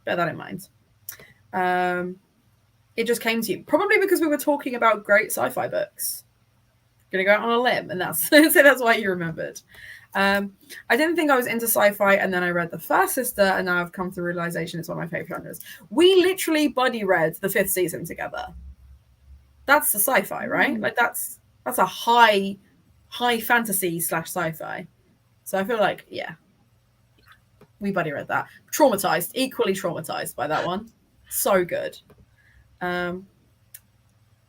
Bear that in mind. It just came to you. Probably because we were talking about great sci-fi books. Gonna go out on a limb, and that's so that's why you remembered. I didn't think I was into sci-fi, and then I read The First Sister, and now I've come to the realization it's one of my favorite genres. We literally buddy read the 5th season together. That's the sci-fi, right? That's a high fantasy / sci-fi. So I feel like, yeah, we buddy read that. Traumatized, equally traumatized by that one. So good.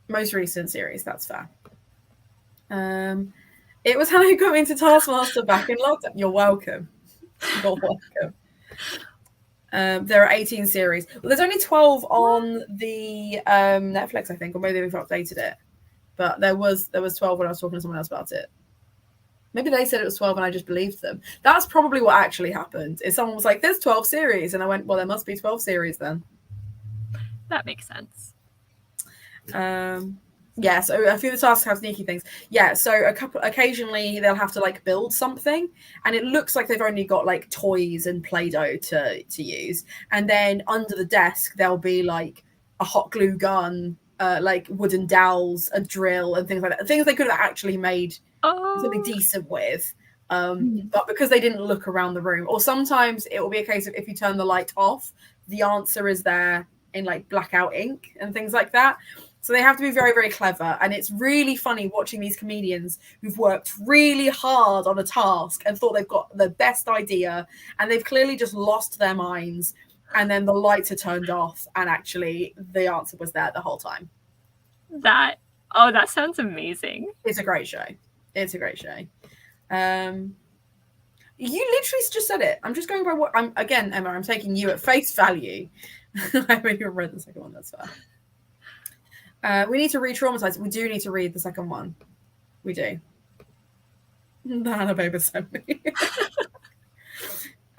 Most recent series, that's fair. It was how you got into Taskmaster back in lockdown. You're welcome. You're welcome. There are 18 series. Well, there's only 12 on the Netflix, I think, or maybe they've updated it. But there was 12 when I was talking to someone else about it. Maybe they said it was 12 and I just believed them. That's probably what actually happened. Is someone was like, there's 12 series. And I went, well, there must be 12 series then. That makes sense. Yeah, so a few of the tasks have sneaky things. Yeah, so occasionally they'll have to build something, and it looks like they've only got toys and Play-Doh to use. And then under the desk there'll be a hot glue gun, wooden dowels, a drill, and things like that. Things they could have actually made something decent with. But because they didn't look around the room, or sometimes it will be a case of if you turn the light off, the answer is there in blackout ink and things like that. So they have to be very, very clever. And it's really funny watching these comedians who've worked really hard on a task and thought they've got the best idea, and they've clearly just lost their minds. And then the lights are turned off, and actually the answer was there the whole time. That sounds amazing. It's a great show. It's a great show. You literally just said it. I'm just going by what again, Emma, I'm taking you at face value. I haven't even read the second one, that's fair. We need to re-traumatize. We do need to read the second one. We do. Hannah Baber sent me.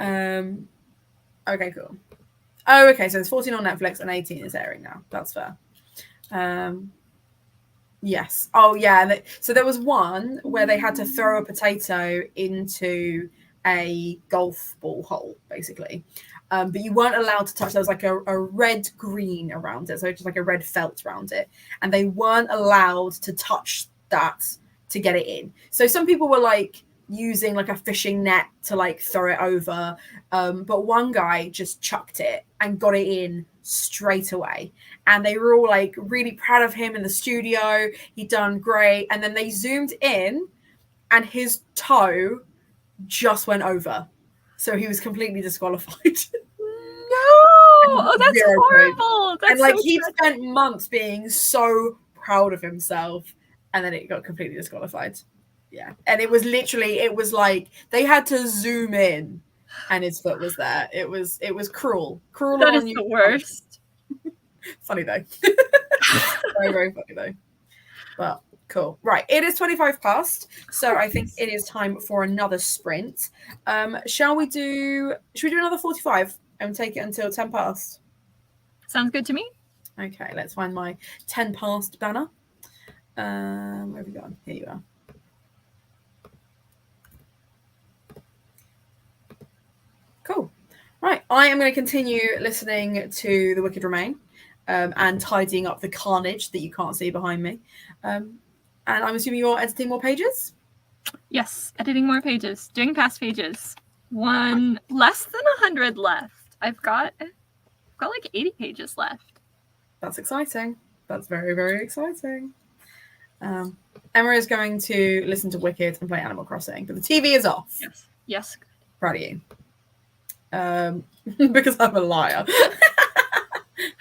Okay, cool. Oh, okay, so it's 14 on Netflix and 18 is airing now. That's fair. Yes. Oh, yeah. So there was one where they had to throw a potato into a golf ball hole, basically. But you weren't allowed to touch. There was a red green around it, so just a red felt around it, and they weren't allowed to touch that to get it in. So some people were using a fishing net to throw it over, but one guy just chucked it and got it in straight away, and they were all really proud of him in the studio. He'd done great, and then they zoomed in, and his toe just went over. So he was completely disqualified. No! Oh, that's horrible. That's and he'd spent months being so proud of himself, and then it got completely disqualified. Yeah. And it was they had to zoom in and his foot was there. It was cruel, cruel That or is the unusual punishment. worst. Funny though. Very, very funny though. But cool. Right. It is 25 past. So I think it is time for another sprint. Should we do another 45 and take it until 10 past? Sounds good to me. Okay, let's find my 10 past banner. Where have we gone? Here you are. Cool. Right. I am going to continue listening to The Wicked Remain. And tidying up the carnage that you can't see behind me. And I'm assuming you're editing more pages? Yes, editing more pages, doing past pages. One less than 100 left. I've got like 80 pages left. That's exciting. That's very, very exciting. Emma is going to listen to Wicked and play Animal Crossing, but the TV is off. Yes. Yes. Proud of you. Because I'm a liar.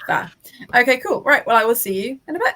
Fair. Okay, cool. Right. Well, I will see you in a bit.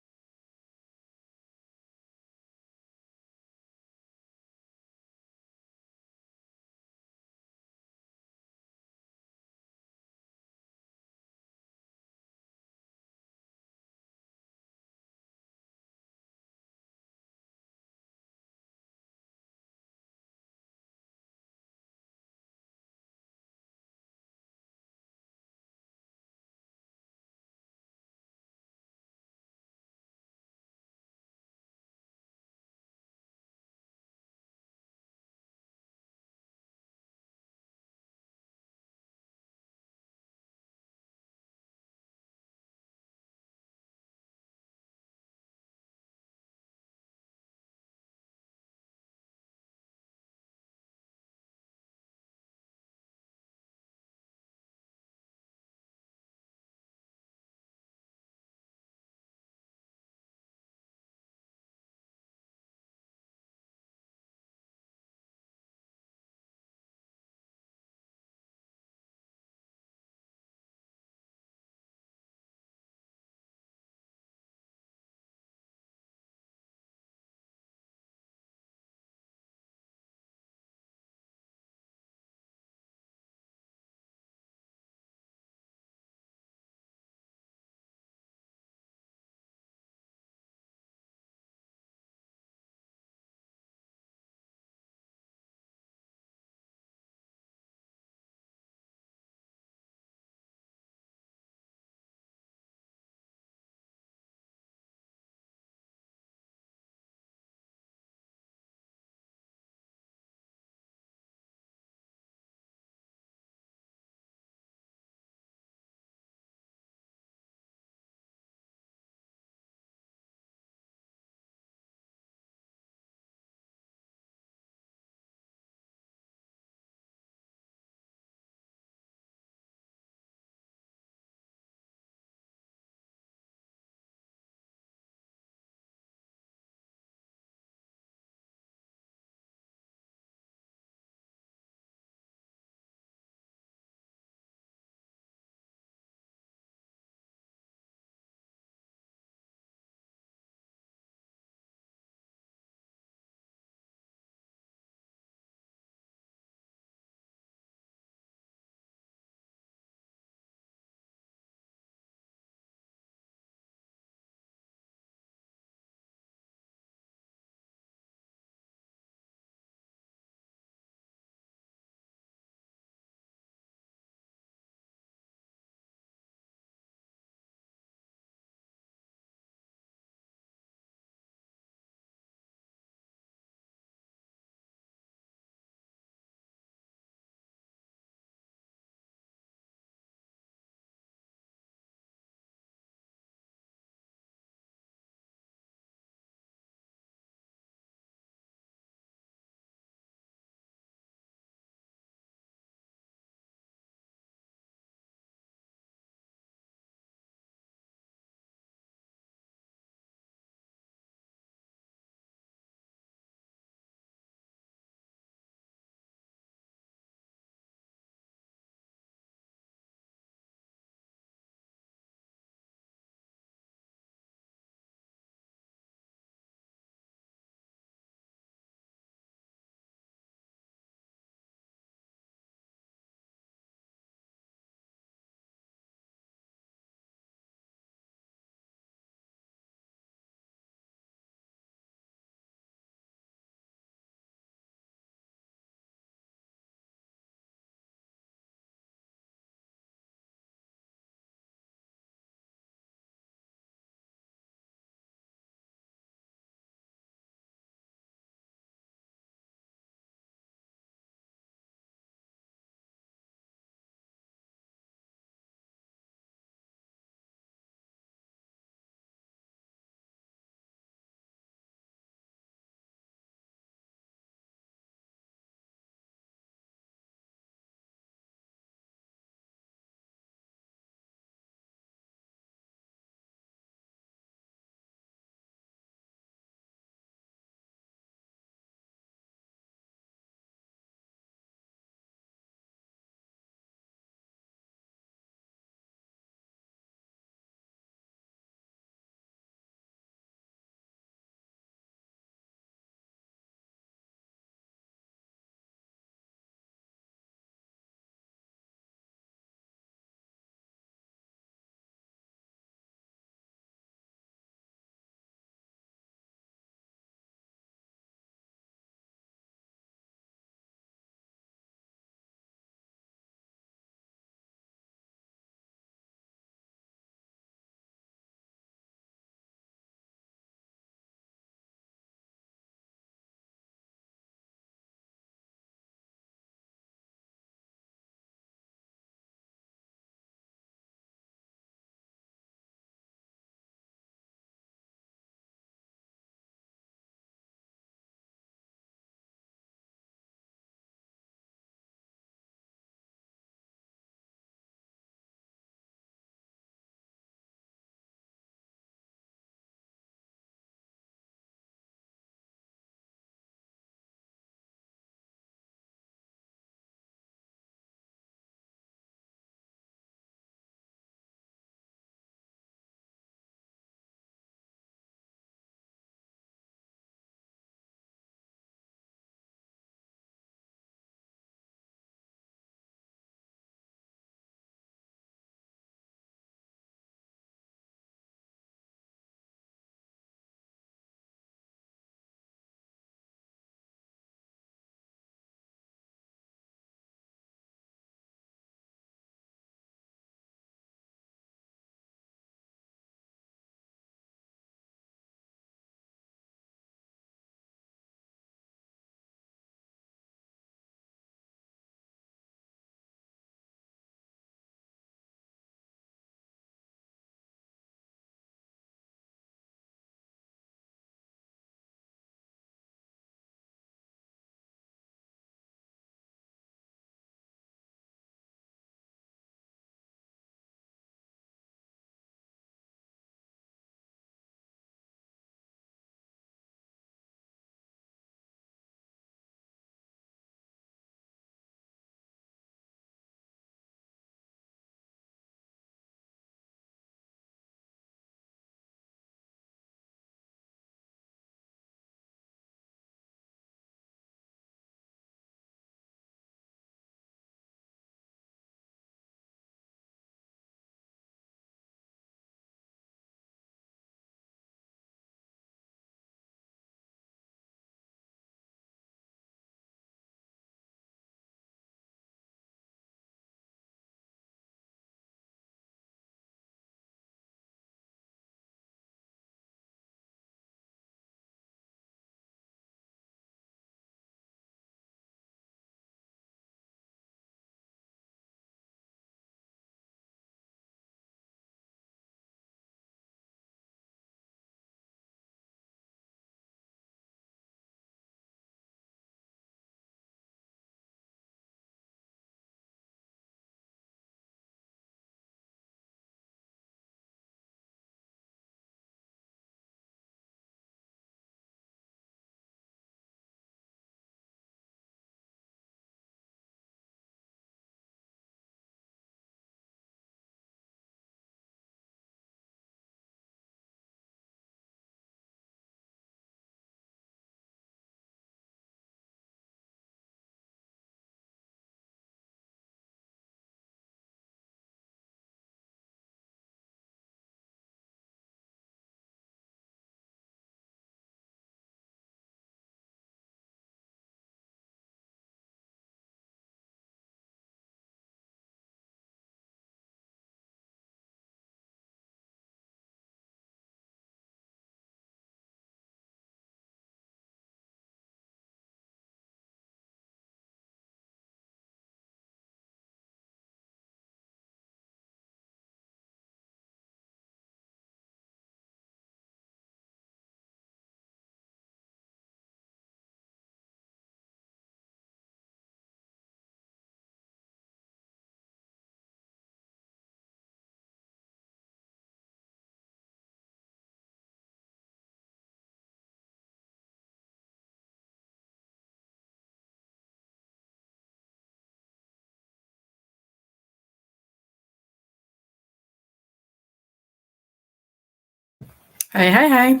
Hey, hey, hey.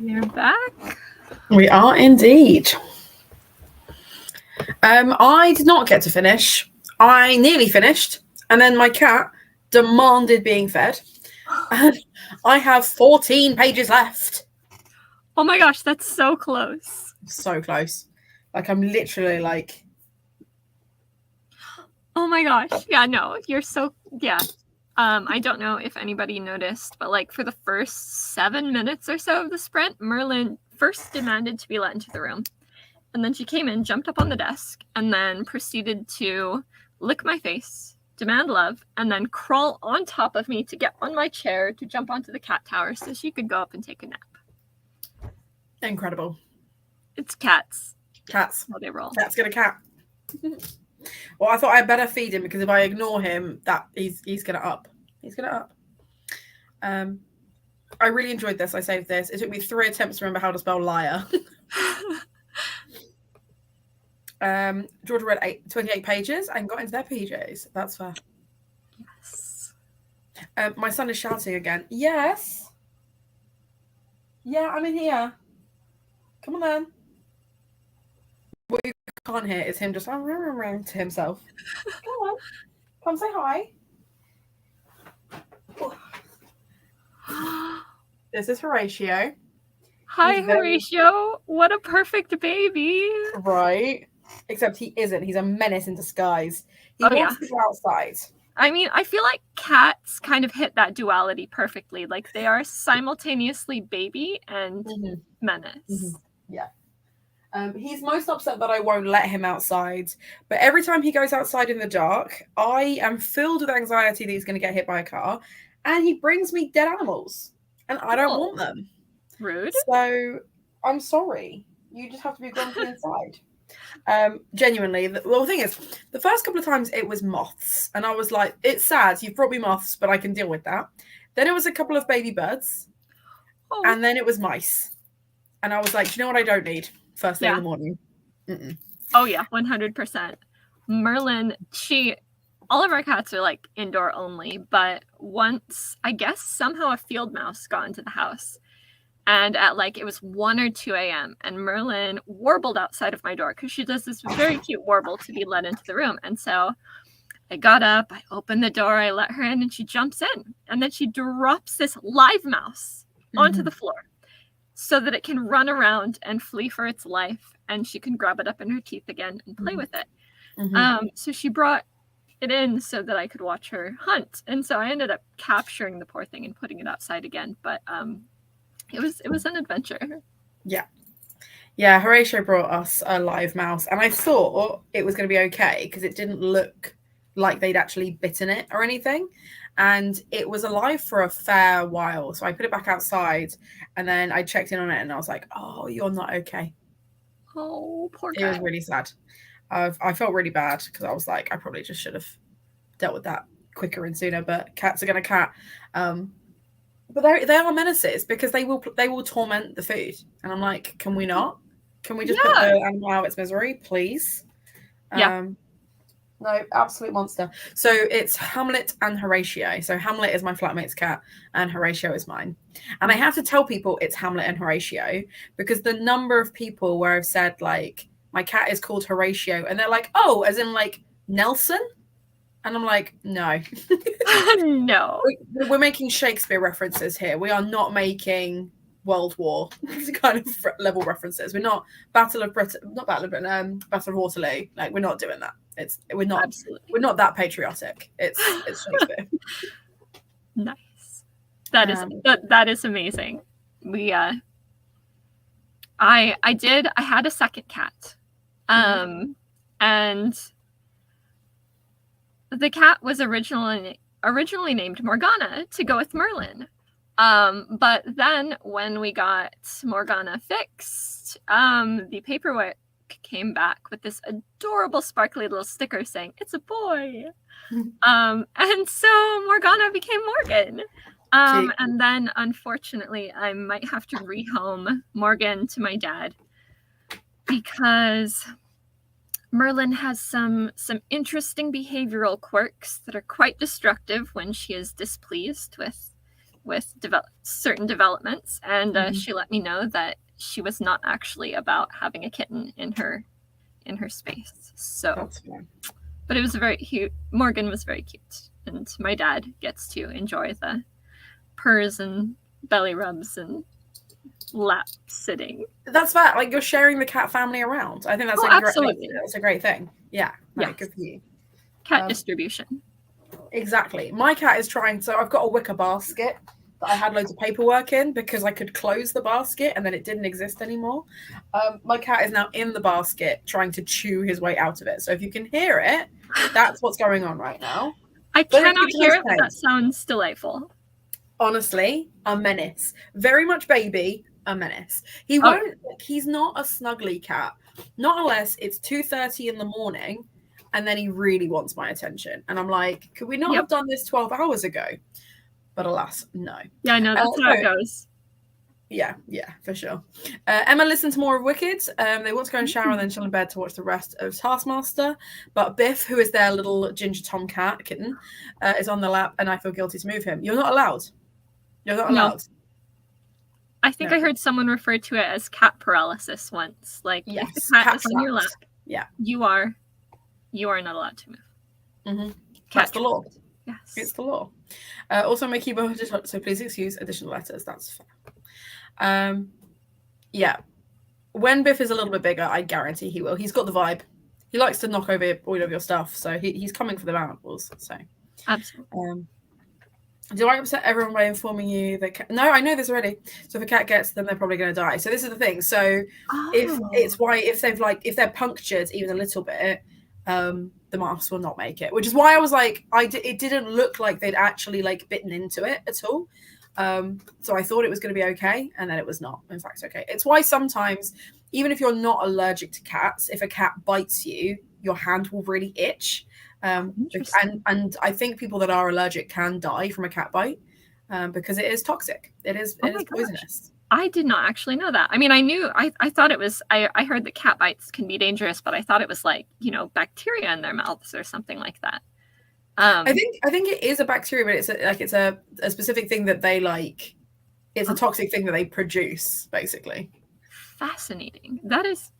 We're back. We are indeed. I did not get to finish. I nearly finished, and then my cat demanded being fed. And I have 14 pages left. Oh my gosh, that's so close. So close. Like, I'm literally like... Oh my gosh. Yeah, no, you're so... Yeah. I don't know if anybody noticed, but like for the first 7 minutes or so of the sprint, Merlin first demanded to be let into the room. And then she came in, jumped up on the desk, and then proceeded to lick my face, demand love, and then crawl on top of me to get on my chair to jump onto the cat tower so she could go up and take a nap. Incredible. It's cats. Cats. How they roll. Cats get a cat. Well, I thought I'd better feed him because if I ignore him, that he's gonna up. He's gonna up. I really enjoyed this. I saved this. It took me 3 attempts to remember how to spell liar. Georgia read 28 pages and got into their PJs. That's fair. Yes. My son is shouting again. Yes. Yeah, I'm in here. Come on then. What you can't hear is him just to himself. Come on. Come say hi. This is Horatio. Hi, Horatio. What a perfect baby. Right. Except he isn't. He's a menace in disguise. He wants to go outside. I mean, I feel like cats kind of hit that duality perfectly. Like they are simultaneously baby and menace. Mm-hmm. Yeah. He's most upset that I won't let him outside. But every time he goes outside in the dark, I am filled with anxiety that he's going to get hit by a car. And he brings me dead animals. And I don't want them. Rude. So I'm sorry. You just have to be grumpy inside. Genuinely, the thing is, the first couple of times it was moths. And I was like, it's sad. You've brought me moths, but I can deal with that. Then it was a couple of baby birds. Oh. And then it was mice. And I was like, do you know what I don't need? First thing in the morning. Oh, yeah, 100%. Merlin, all of our cats are like indoor only, but once, I guess, somehow a field mouse got into the house. And at like, it was 1 or 2 a.m. and Merlin warbled outside of my door because she does this very cute warble to be let into the room. And so I got up, I opened the door, I let her in, and she jumps in. And then she drops this live mouse onto the floor, so that it can run around and flee for its life, and she can grab it up in her teeth again and play with it. So she brought it in so that I could watch her hunt. And so I ended up capturing the poor thing and putting it outside again. But it was an adventure. Yeah. Yeah, Horatio brought us a live mouse, and I thought it was going to be okay because it didn't look like they'd actually bitten it or anything. And it was alive for a fair while. So I put it back outside and then I checked in on it and I was like, oh, you're not okay. Oh, poor guy. It was really sad. I felt really bad because I was like, I probably just should have dealt with that quicker and sooner, but cats are going to cat. But they are menaces because they will torment the food. And I'm like, can we not? Can we just put the animal out of its misery, please? No, absolute monster. So it's Hamlet and Horatio. So Hamlet is my flatmate's cat and Horatio is mine. And I have to tell people it's Hamlet and Horatio because the number of people where I've said like, my cat is called Horatio and they're like, oh, as in like Nelson? And I'm like, no. No. We're making Shakespeare references here. We are not making World War kind of level references. We're not Battle of Britain, not Battle of Britain, Battle of Waterloo. Like we're not doing that. We're not that patriotic. It's Shakespeare. Nice. That is amazing. I had a second cat. And the cat was originally named Morgana to go with Merlin. But then when we got Morgana fixed, the paperwork came back with this adorable sparkly little sticker saying it's a boy. And so Morgana became Morgan. And then unfortunately I might have to rehome Morgan to my dad because Merlin has some interesting behavioral quirks that are quite destructive when she is displeased with with certain developments, and she let me know that she was not actually about having a kitten in her space. So That's fine. But it was Morgan was very cute, and my dad gets to enjoy the purrs and belly rubs and lap sitting. That's that. Like, you're sharing the cat family around. I think that's absolutely. That's a great thing. Yeah. Yeah. Good for you. Cat distribution. Exactly. My cat is trying. So I've got a wicker basket that I had loads of paperwork in because I could close the basket and then it didn't exist anymore. My cat is now in the basket trying to chew his way out of it. So if you can hear it, that's what's going on right now. I cannot hear it, but that sounds delightful. Honestly, a menace. Very much baby, a menace. He won't. He's not a snuggly cat. Not unless it's 2:30 in the morning, and then he really wants my attention. And I'm like, could we not have done this 12 hours ago? But alas, no. Yeah, I know that's how it goes. Yeah, for sure. Emma listens to more of Wicked. They want to go and shower and then chill in bed to watch the rest of Taskmaster. But Biff, who is their little ginger tomcat kitten, is on the lap, and I feel guilty to move him. You're not allowed. You're not allowed. No. I think I heard someone refer to it as cat paralysis once. Like, if the cat is on your lap, you are not allowed to move. Mm-hmm. That's the law. Yes. It's the law. Also, my keyboard, so please excuse additional letters. That's fair. Yeah. When Biff is a little bit bigger, I guarantee he will. He's got the vibe. He likes to knock over all of your stuff, so he's coming for the valuables. So absolutely. Do I upset everyone by informing you that no, I know this already. So if a cat gets them, they're probably going to die. So this is the thing. So if they're punctured even a little bit, the masks will not make it. Which is why I was like, it didn't look like they'd actually like bitten into it at all. So I thought it was going to be okay, and then it was not. In fact, okay. It's why sometimes, even if you're not allergic to cats, if a cat bites you, your hand will really itch. And I think people that are allergic can die from a cat bite because it is toxic. It is poisonous. I did not actually know that. I mean, I thought it was, I heard that cat bites can be dangerous, but I thought it was like, bacteria in their mouths or something like that. I think it is a bacteria, but it's a specific thing that they like. It's a toxic thing that they produce, basically. Fascinating. That is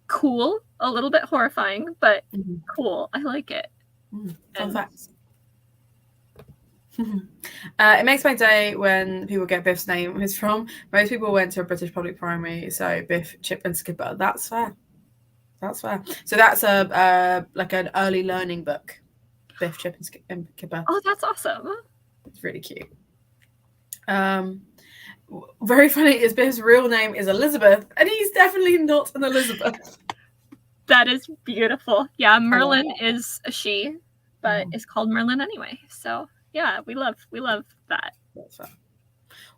cool. A little bit horrifying, but cool. I like it. Fun facts. It makes my day when people get Biff's name is from. Most people went to a British public primary, so Biff, Chip, and Skipper. That's fair. So that's like an early learning book. Biff, Chip, and Skipper. Oh, that's awesome. It's really cute. Very funny is Biff's real name is Elizabeth, and he's definitely not an Elizabeth. That is beautiful. Yeah, Merlin is a she, but is called Merlin anyway. So yeah, we love that. That's fair.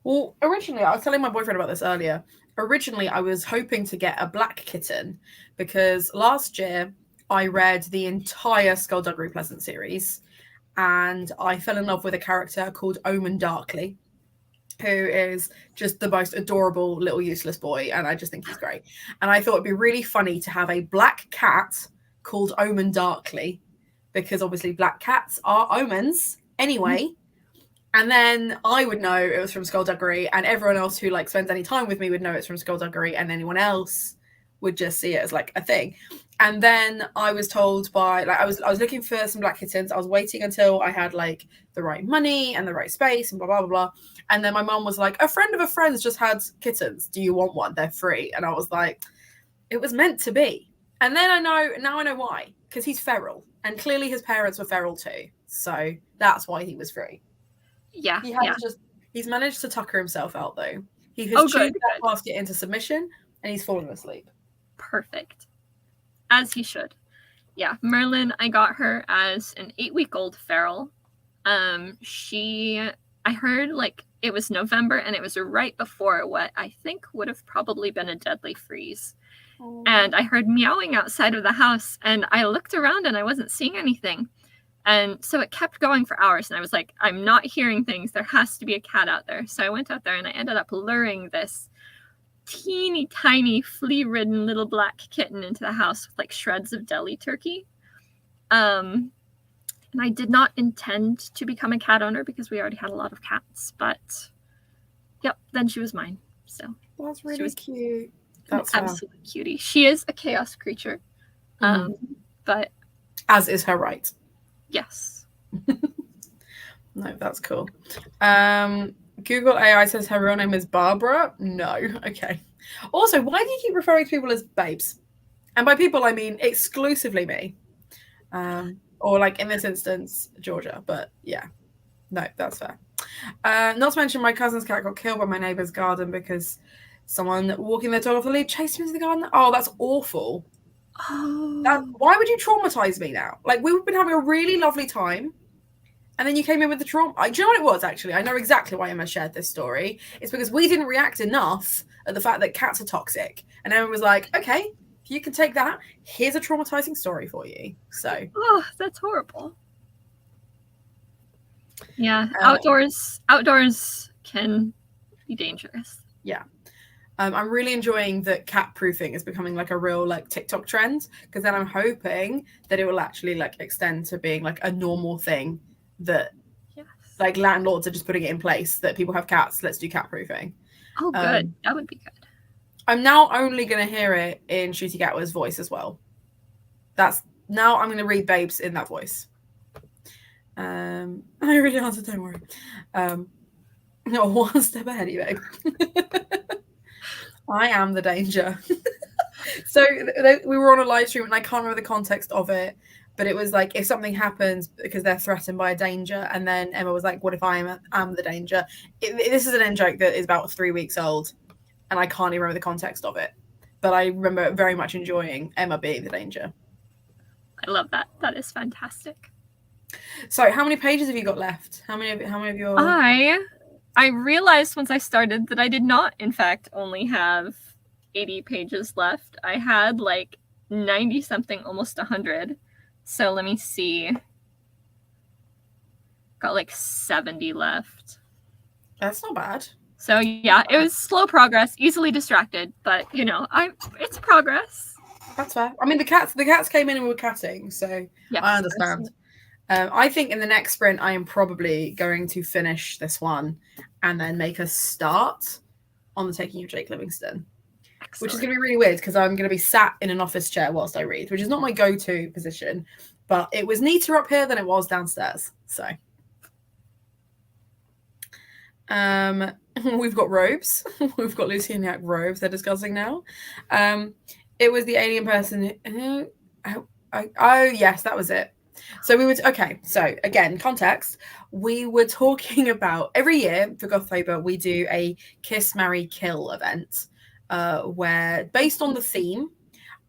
Well, originally, I was telling my boyfriend about this earlier. Originally, I was hoping to get a black kitten because last year I read the entire Skullduggery Pleasant series, and I fell in love with a character called Omen Darkly, who is just the most adorable little useless boy, and I just think he's great. And I thought it'd be really funny to have a black cat called Omen Darkly, because obviously black cats are omens anyway. And then I would know it was from Skullduggery, and everyone else who like spends any time with me would know it's from Skullduggery, and anyone else would just see it as like a thing. And then I was told by I was looking for some black kittens. I was waiting until I had like the right money and the right space and blah blah blah blah. And then my mom was like, a friend of a friend's just had kittens. Do you want one? They're free. And I was like, it was meant to be. And then I know why, because he's feral, and clearly his parents were feral too. So that's why he was free. Yeah, he's managed to tucker himself out though. He has chewed that basket into submission, and he's fallen asleep. Perfect. As he should. Yeah, Merlin, I got her as an 8-week-old feral. I heard like it was November, and it was right before what I think would have probably been a deadly freeze. Oh. And I heard meowing outside of the house, and I looked around and I wasn't seeing anything. And so it kept going for hours, and I was like, I'm not hearing things. There has to be a cat out there. So I went out there, and I ended up luring this teeny tiny flea-ridden little black kitten into the house with like shreds of deli turkey. And And I did not intend to become a cat owner because we already had a lot of cats, but yep, then she was mine. So that's really cute. That's an absolute cutie. She is a chaos creature, but as is her right. Yes. No, that's cool. Google AI says her real name is Barbara. No, okay. Also, why do you keep referring to people as babes? And by people, I mean exclusively me. Or like in this instance, Georgia. But yeah, no, that's fair. Not to mention my cousin's cat got killed by my neighbour's garden because someone walking their dog off the lead chased him into the garden. Oh, that's awful. Oh. Why would you traumatize me now? Like, we've been having a really lovely time. And then you came in with the trauma. Do you know what it was, actually? I know exactly why Emma shared this story. It's because we didn't react enough at the fact that cats are toxic. And Emma was like, okay, if you can take that, here's a traumatizing story for you. So. Oh, that's horrible. Yeah, outdoors can be dangerous. Yeah. I'm really enjoying that cat proofing is becoming like a real like TikTok trend, because then I'm hoping that it will actually like extend to being like a normal thing that like landlords are just putting it in place, that people have cats, let's do cat proofing. Oh, good. That would be good. I'm now only going to hear it in Ncuti Gatwa's voice as well. Now I'm going to read Babes in that voice. I really answered, don't worry. No, one step ahead of you, babe. I am the danger. So we were on a live stream and I can't remember the context of it, but it was like, if something happens because they're threatened by a danger, and then Emma was like, what if I am the danger? This is an in-joke that is about 3 weeks old, and I can't even remember the context of it, but I remember very much enjoying Emma being the danger. I love that. That is fantastic. So how many pages have you got left? How many of your... I realized once I started that I did not, in fact, only have 80 pages left. I had like 90 something, almost 100. So let me see. Got like 70 left. That's not bad. So yeah, it was slow progress, easily distracted, but you know, it's progress. That's fair. I mean, the cats came in and were catting, so yes, I understand. I think in the next sprint, I am probably going to finish this one and then make a start on the Taking of Jake Livingston. Excellent. Which is going to be really weird because I'm going to be sat in an office chair whilst I read, which is not my go-to position, but it was neater up here than it was downstairs. So we've got robes. We've got Lucy and Yak robes they're discussing now. It was the alien person who oh yes, that was it. So so again, context, we were talking about every year for Gothtober, we do a Kiss, Marry, Kill event, where based on the theme,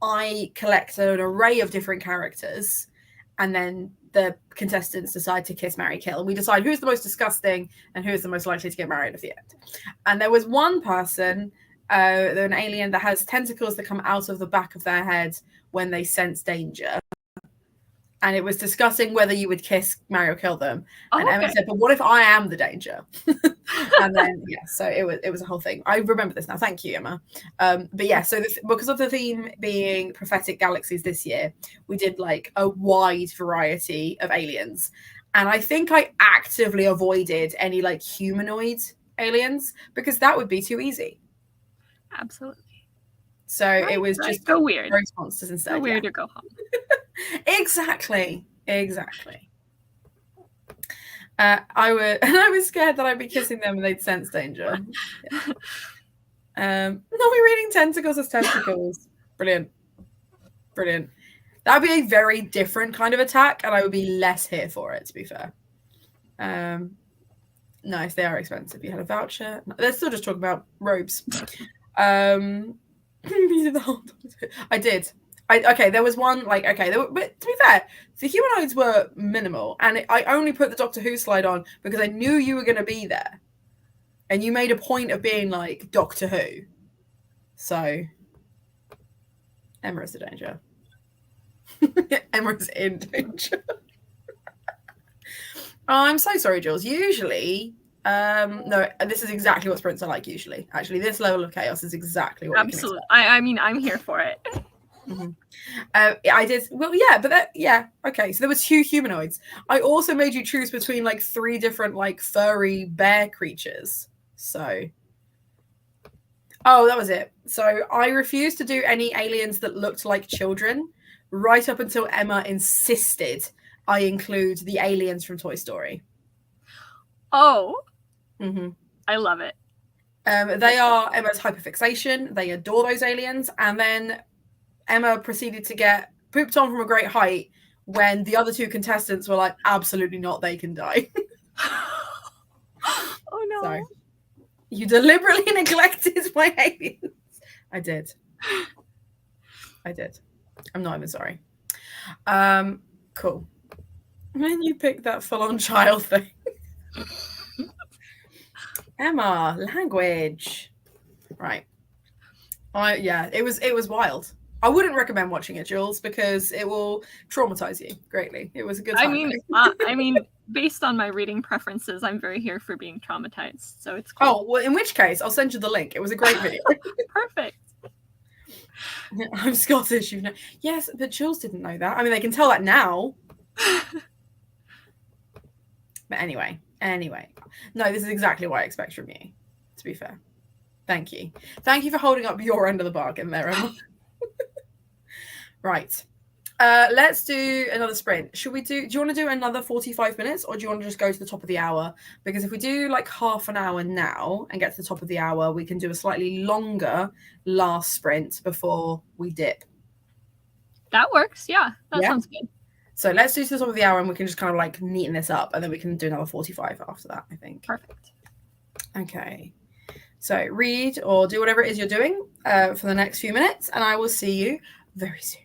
I collect an array of different characters, and then the contestants decide to kiss, marry, kill. And we decide who's the most disgusting and who is the most likely to get married at the end. And there was one person, an alien that has tentacles that come out of the back of their head when they sense danger. And it was discussing whether you would kiss, marry, or kill them. And Emma said, but what if I am the danger? And then, so it was a whole thing. I remember this now. Thank you, Emma. But yeah, so because of the theme being prophetic galaxies this year, we did like a wide variety of aliens. And I think I actively avoided any like humanoid aliens because that would be too easy. Absolutely. So it was just go weird. Ghost monsters instead. Go weird or go home. Exactly. I was scared that I'd be kissing them and they'd sense danger. Yeah. Not be reading tentacles as tentacles. Brilliant. That would be a very different kind of attack, and I would be less here for it, to be fair. Nice, they are expensive. You had a voucher. Let's still just talk about robes. I did. There was one, but to be fair, the humanoids were minimal, and I only put the Doctor Who slide on because I knew you were going to be there, and you made a point of being like Doctor Who. So, Emma is the danger. Emma's in danger. Oh, I'm so sorry, Jules. Usually, no, this is exactly what sprints are like usually. Actually, this level of chaos is exactly what absolutely. I mean, I'm here for it. Mm-hmm. I did well, yeah, but yeah, okay. So there was 2 humanoids. I also made you choose between like 3 different like furry bear creatures. So, oh, that was it. So I refused to do any aliens that looked like children, right up until Emma insisted I include the aliens from Toy Story. Oh, Mm-hmm. I love it. They are Emma's hyperfixation. They adore those aliens, and then Emma proceeded to get pooped on from a great height when the other 2 contestants were like, absolutely not, they can die. Oh no. So, you deliberately neglected my aliens. I did. I'm not even sorry. Cool. And then you picked that full-on child thing. Emma, language. Right. Yeah, it was wild. I wouldn't recommend watching it, Jules, because it will traumatize you greatly. It was a good time. I mean, based on my reading preferences, I'm very here for being traumatized, so it's cool. Oh, well, in which case, I'll send you the link. It was a great video. Perfect. I'm Scottish. You know. Yes, but Jules didn't know that. I mean, they can tell that now. But anyway. No, this is exactly what I expect from you, to be fair. Thank you. Thank you for holding up your end of the bargain there, Emma. Right. Let's do another sprint. Do you want to do another 45 minutes, or do you want to just go to the top of the hour? Because if we do like half an hour now and get to the top of the hour, we can do a slightly longer last sprint before we dip. That works. Yeah, that sounds good. So let's do to the top of the hour, and we can just kind of like neaten this up, and then we can do another 45 after that, I think. Perfect. Okay. So read or do whatever it is you're doing for the next few minutes, and I will see you very soon.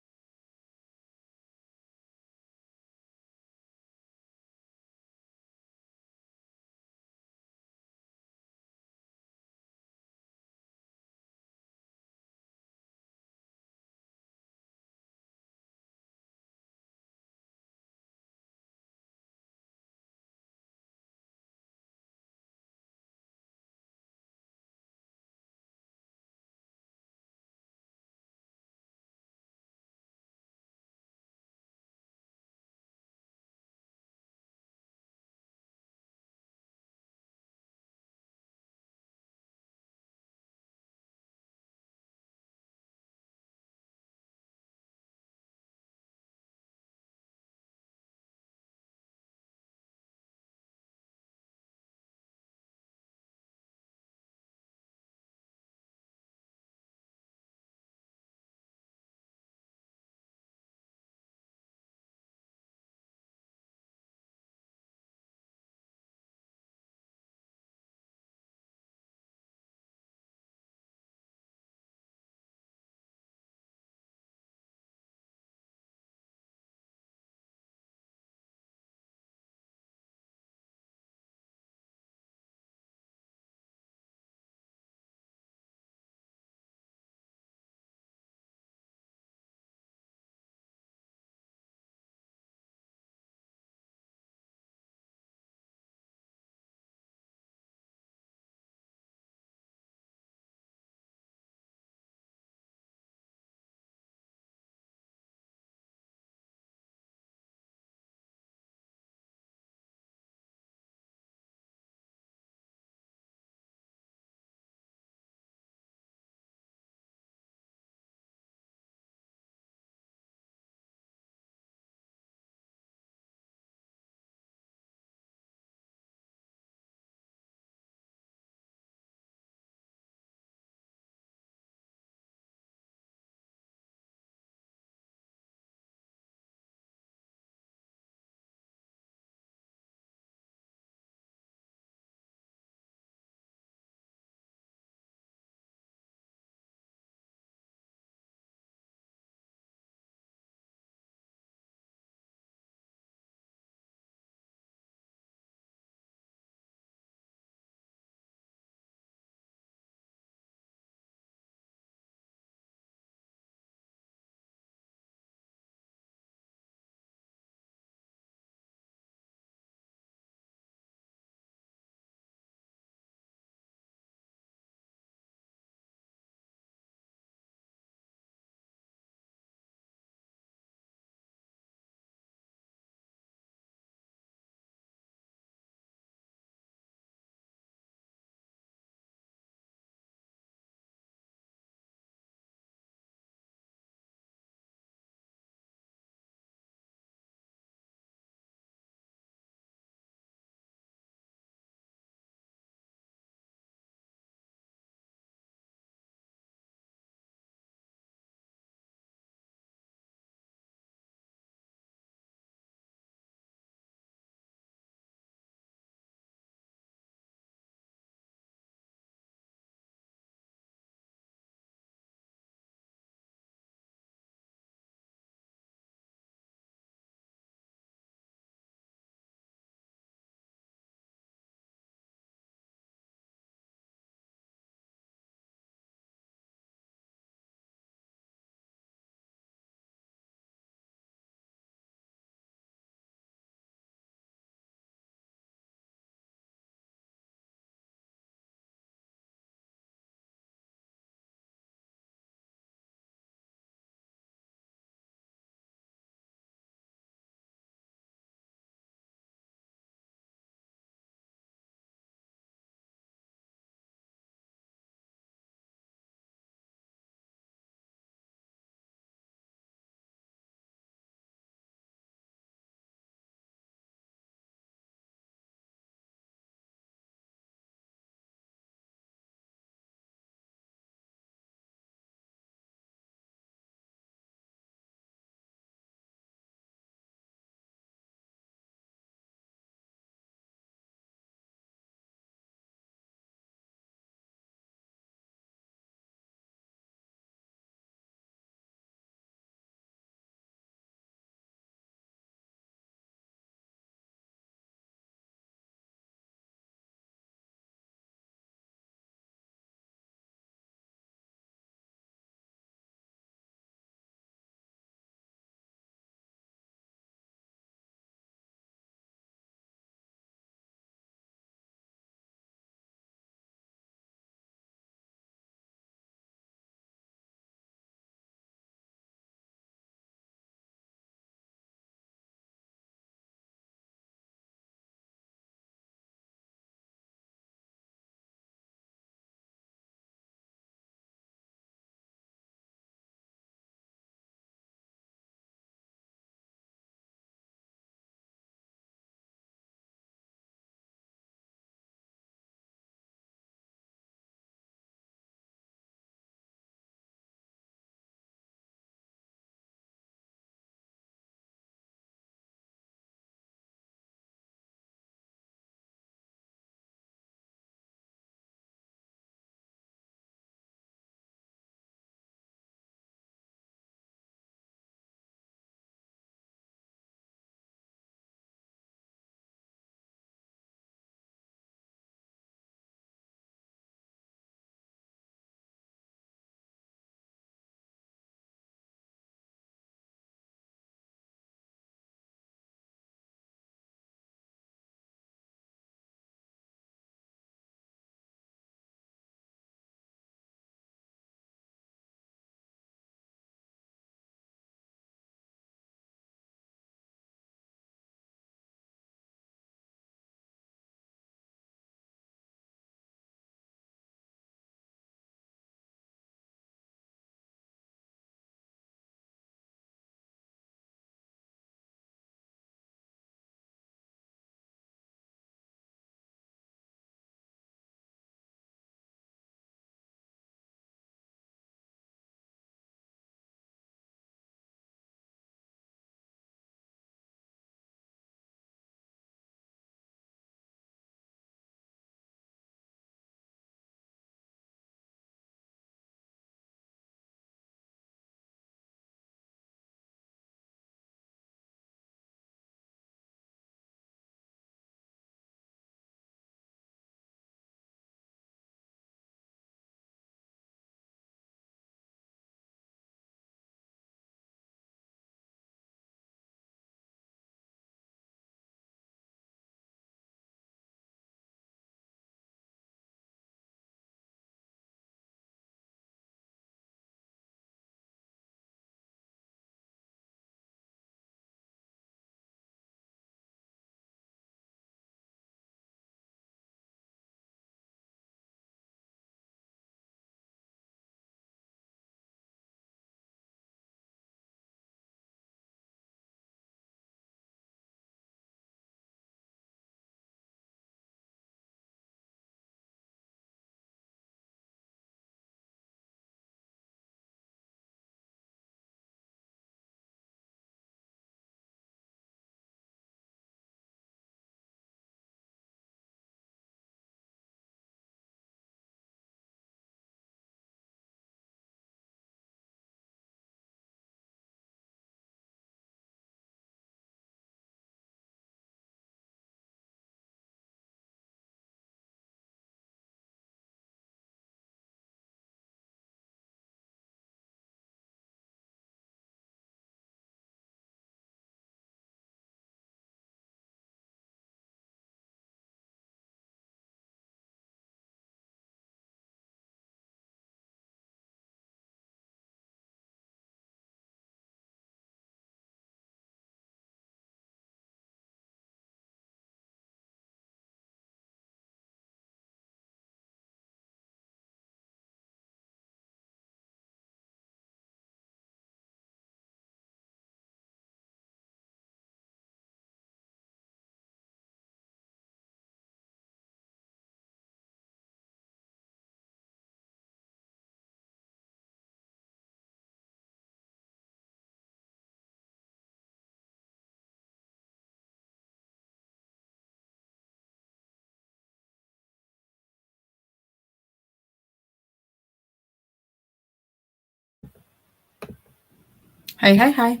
Hey, hey, hey.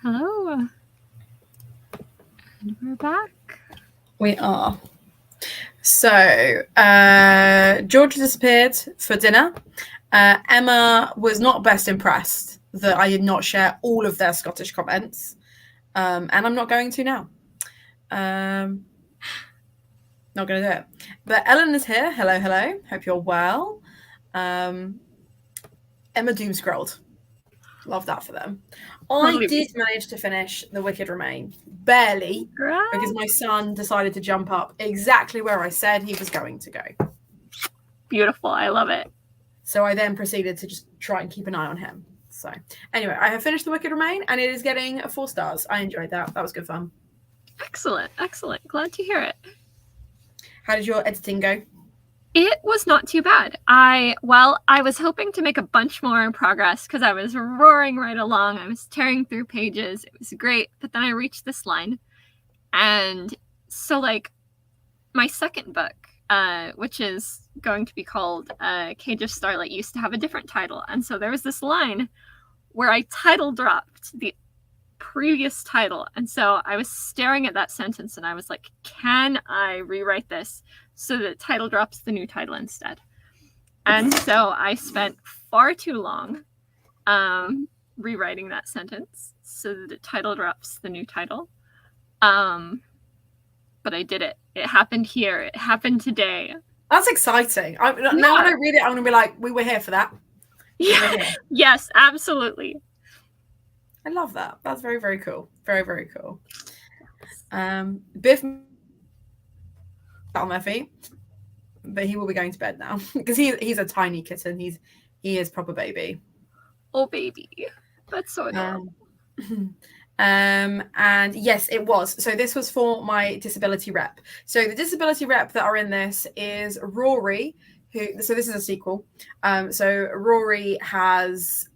Hello. And we're back. We are. So, George disappeared for dinner. Emma was not best impressed that I did not share all of their Scottish comments. And I'm not going to now. Not going to do it. But Ellen is here. Hello, hello. Hope you're well. Emma doomscrolled. Love that for them. I did manage to finish The Wicked Remain. Barely. Because my son decided to jump up exactly where I said he was going to go. Beautiful. I love it. So I then proceeded to just try and keep an eye on him. So anyway, I have finished The Wicked Remain and it is getting 4 stars. I enjoyed that. That was good fun. Excellent. Excellent. Glad to hear it. How did your editing go? It was not too bad. I was hoping to make a bunch more progress because I was roaring right along. I was tearing through pages. It was great. But then I reached this line. And so, like, my second book, which is going to be called Cage of Starlight, used to have a different title. And so there was this line where I title dropped the previous title. And so I was staring at that sentence and I was like, can I rewrite this so that the title drops the new title instead? And so I spent far too long rewriting that sentence so that the title drops the new title. But I did it. It happened here. It happened today. That's exciting. Now when I read it, I'm going to be like, we were here for that. Yeah. Yes, absolutely. I love that. That's very, very cool. Very, very cool. Biff on my feet, but he will be going to bed now because he's a tiny kitten. He is proper baby. Oh, baby. That's so adorable. And yes, it was. So this was for my disability rep. So the disability rep that are in this is Rory, so this is a sequel. So Rory has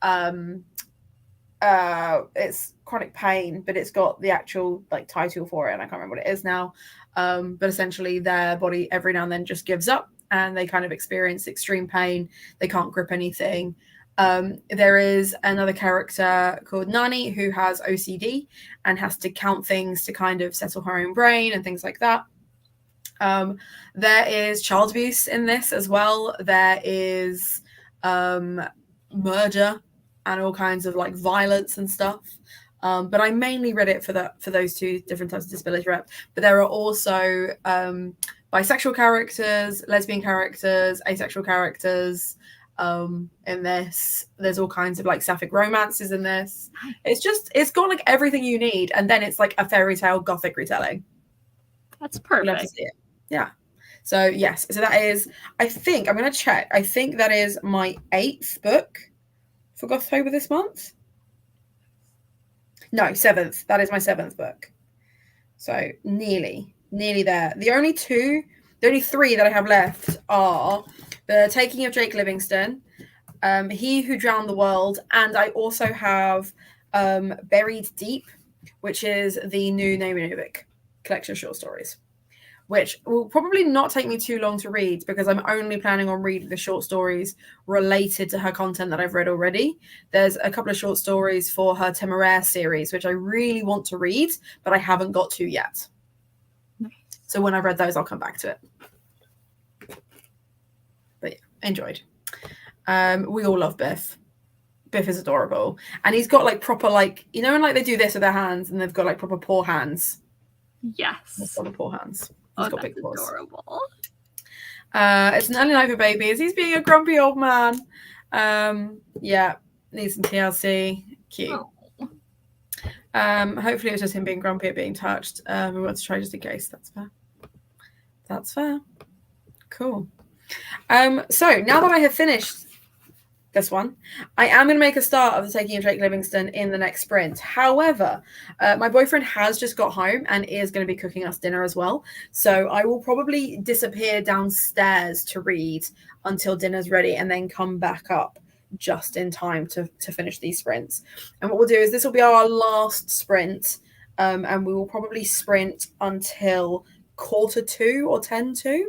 it's chronic pain, but it's got the actual like title for it, and I can't remember what it is now. But essentially their body every now and then just gives up and they kind of experience extreme pain. They can't grip anything. There is another character called Nani who has OCD and has to count things to kind of settle her own brain and things like that. There is child abuse in this as well. There is murder and all kinds of like violence and stuff. But I mainly read it for those two different types of disability rep. But there are also bisexual characters, lesbian characters, asexual characters in this. There's all kinds of like sapphic romances in this. It's got like everything you need, and then it's like a fairy tale gothic retelling. That's perfect. Love to see it. Yeah. So yes, so that is, I think, I'm going to check. I think that is my 8th book for Gothtober this month. No, 7th. That is my 7th book. So nearly there. The only 3 that I have left are The Taking of Jake Livingston, He Who Drowned the World, and I also have Buried Deep, which is the new Naomi Novik collection of short stories, which will probably not take me too long to read because I'm only planning on reading the short stories related to her content that I've read already. There's a couple of short stories for her Temeraire series, which I really want to read, but I haven't got to yet. Nice. So when I've read those, I'll come back to it. But yeah, enjoyed. We all love Biff. Biff is adorable. And he's got like proper, like, you know, when like they do this with their hands and they've got like proper paw hands. Yes. He's got the paw hands. He's got big paws. Adorable. It's an early night for babies. He's being a grumpy old man. Yeah, needs some TLC. Cute. Oh. Hopefully it was just him being grumpy at being touched. We want to try just in case. That's fair. That's fair. Cool. So now that I have finished this one, I am going to make a start of The Taking of Jake Livingston in the next sprint. However, my boyfriend has just got home and is going to be cooking us dinner as well. So I will probably disappear downstairs to read until dinner's ready and then come back up just in time to finish these sprints. And what we'll do is this will be our last sprint, and we will probably sprint until 1:45 or 1:50.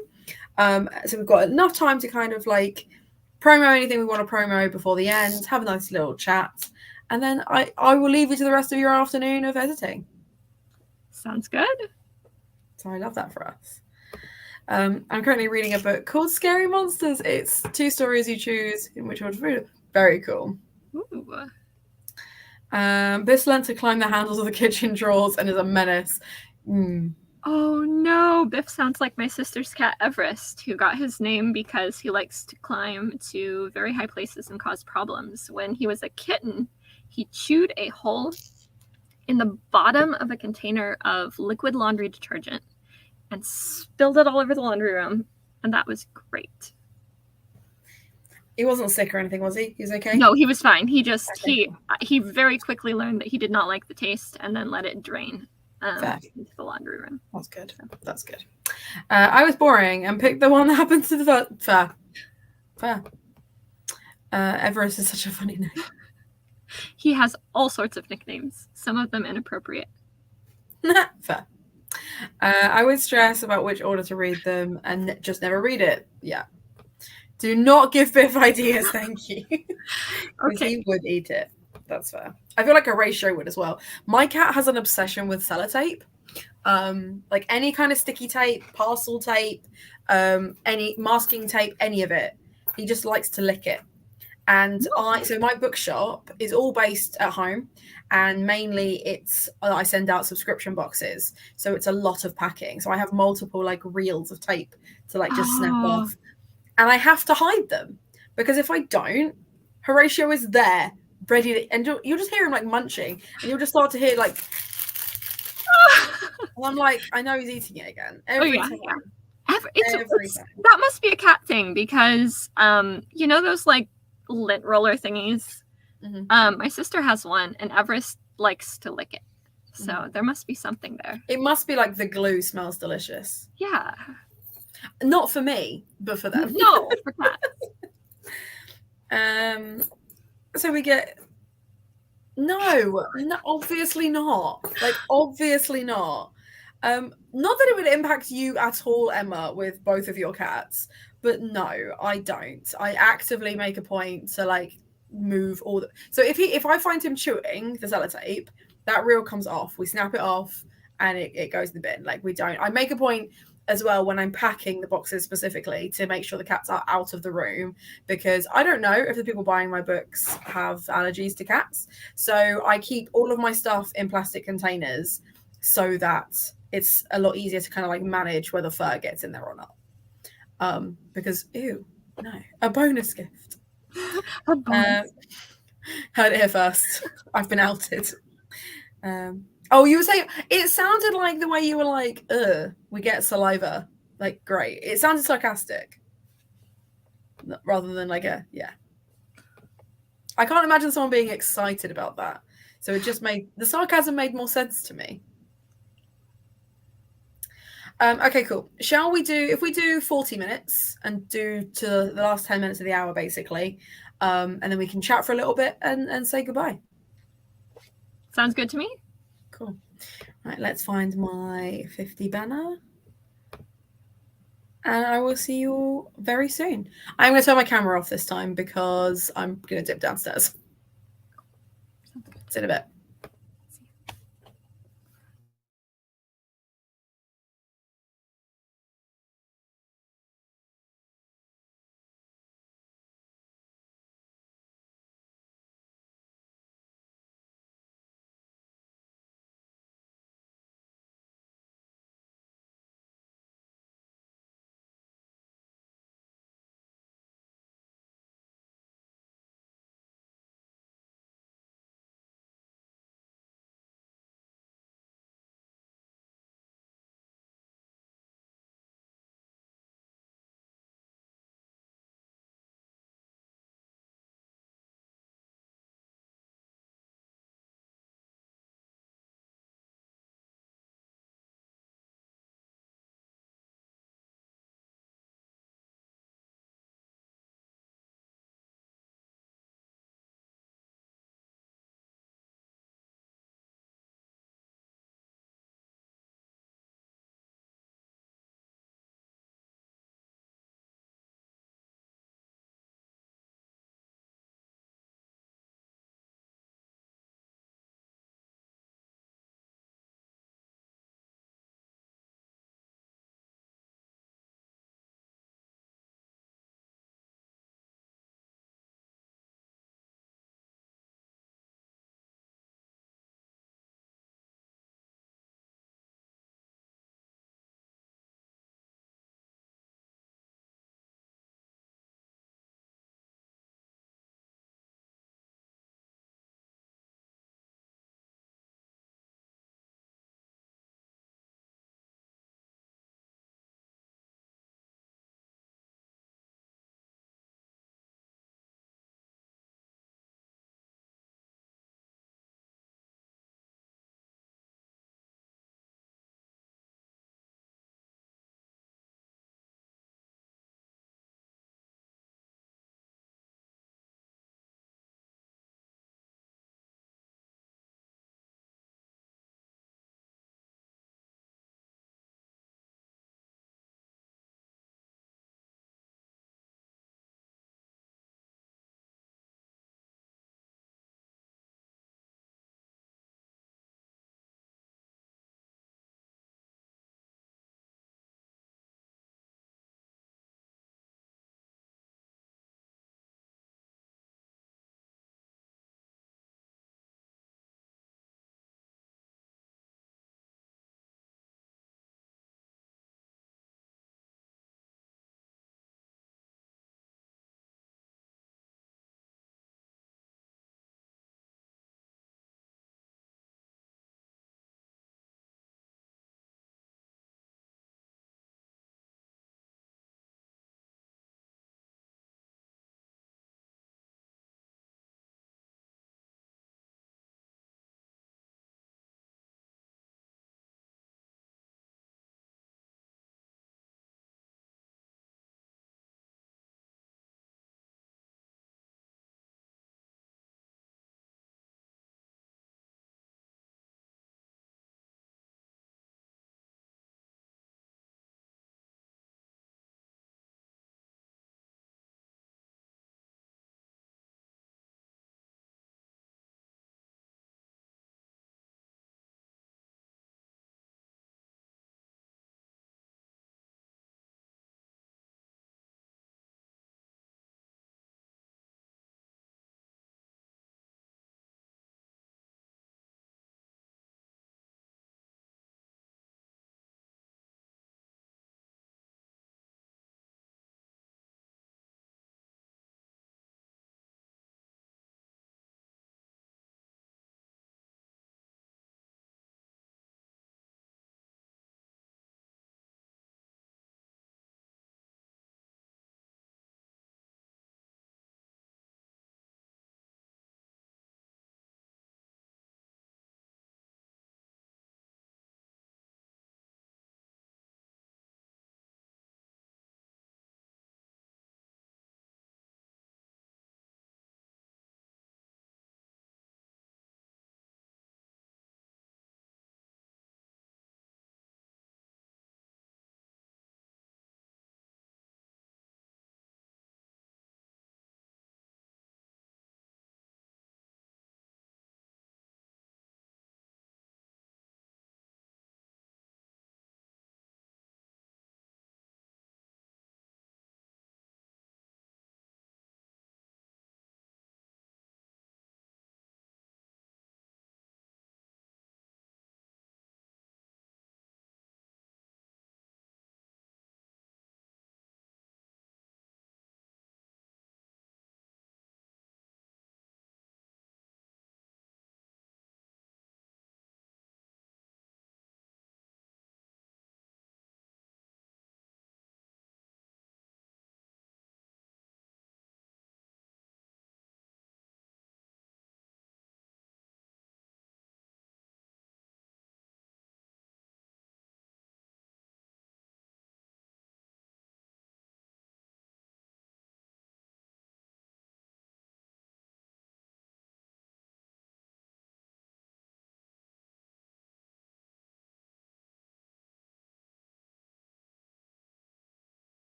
So we've got enough time to kind of like promo anything we want to promo before the end, have a nice little chat, and then I will leave you to the rest of your afternoon of editing. Sounds good. So I love that for us. I'm currently reading a book called Scary Monsters. It's 2 stories you choose in which order to read it. Very cool. Ooh. Biss learned to climb the handles of the kitchen drawers and is a menace. Oh no, Biff sounds like my sister's cat Everest, who got his name because he likes to climb to very high places and cause problems. When he was a kitten, he chewed a hole in the bottom of a container of liquid laundry detergent and spilled it all over the laundry room, and that was great. He wasn't sick or anything, was he? He was okay? No, he was fine. He just he very quickly learned that he did not like the taste and then let it drain into the laundry room. That's good. That's good. I was boring and picked the one that happens to the fair. Everest is such a funny name. He has all sorts of nicknames, some of them inappropriate. Fair. I would stress about which order to read them and just never read it. Yeah. Do not give Biff ideas, thank you. Because he would eat it. That's fair. I feel like a ratio would as well. My cat has an obsession with sellotape. Like any kind of sticky tape, parcel tape, any masking tape, any of it. He just likes to lick it. And so my bookshop is all based at home, and mainly it's I send out subscription boxes, so it's a lot of packing. So I have multiple like reels of tape to like just snap off, and I have to hide them because if I don't, Horatio is there ready to, and you'll just hear him like munching, and you'll just start to hear like, and I'm like, I know he's eating it again every time. Every time. That must be a cat thing because you know those like lint roller thingies. My sister has one, and Everest likes to lick it, so there must be something there. It must be like the glue smells delicious. Yeah, not for me, but for them. No, for cats. So we get no, obviously not. Like obviously not. Not that it would impact you at all, Emma, with both of your cats, but no, I don't. I actively make a point to like move all the. So if I find him chewing the sellotape, that reel comes off. We snap it off, and it goes in the bin. Like we don't. I make a point as well when I'm packing the boxes specifically to make sure the cats are out of the room, because I don't know if the people buying my books have allergies to cats. So I keep all of my stuff in plastic containers so that it's a lot easier to kind of like manage whether fur gets in there or not. Because ew, no, a bonus gift. A bonus. Heard it here first. I've been outed. Oh, you were saying it sounded like the way you were like, we get saliva. Like, great. It sounded sarcastic rather than like a, yeah. I can't imagine someone being excited about that. So it just made, the sarcasm made more sense to me. Okay, cool. Shall we do, if we do 40 minutes and do to the last 10 minutes of the hour, basically, and then we can chat for a little bit and say goodbye. Sounds good to me. Cool. Right, let's find my 50 banner. And I will see you all very soon. I'm going to turn my camera off this time because I'm going to dip downstairs. See you in a bit.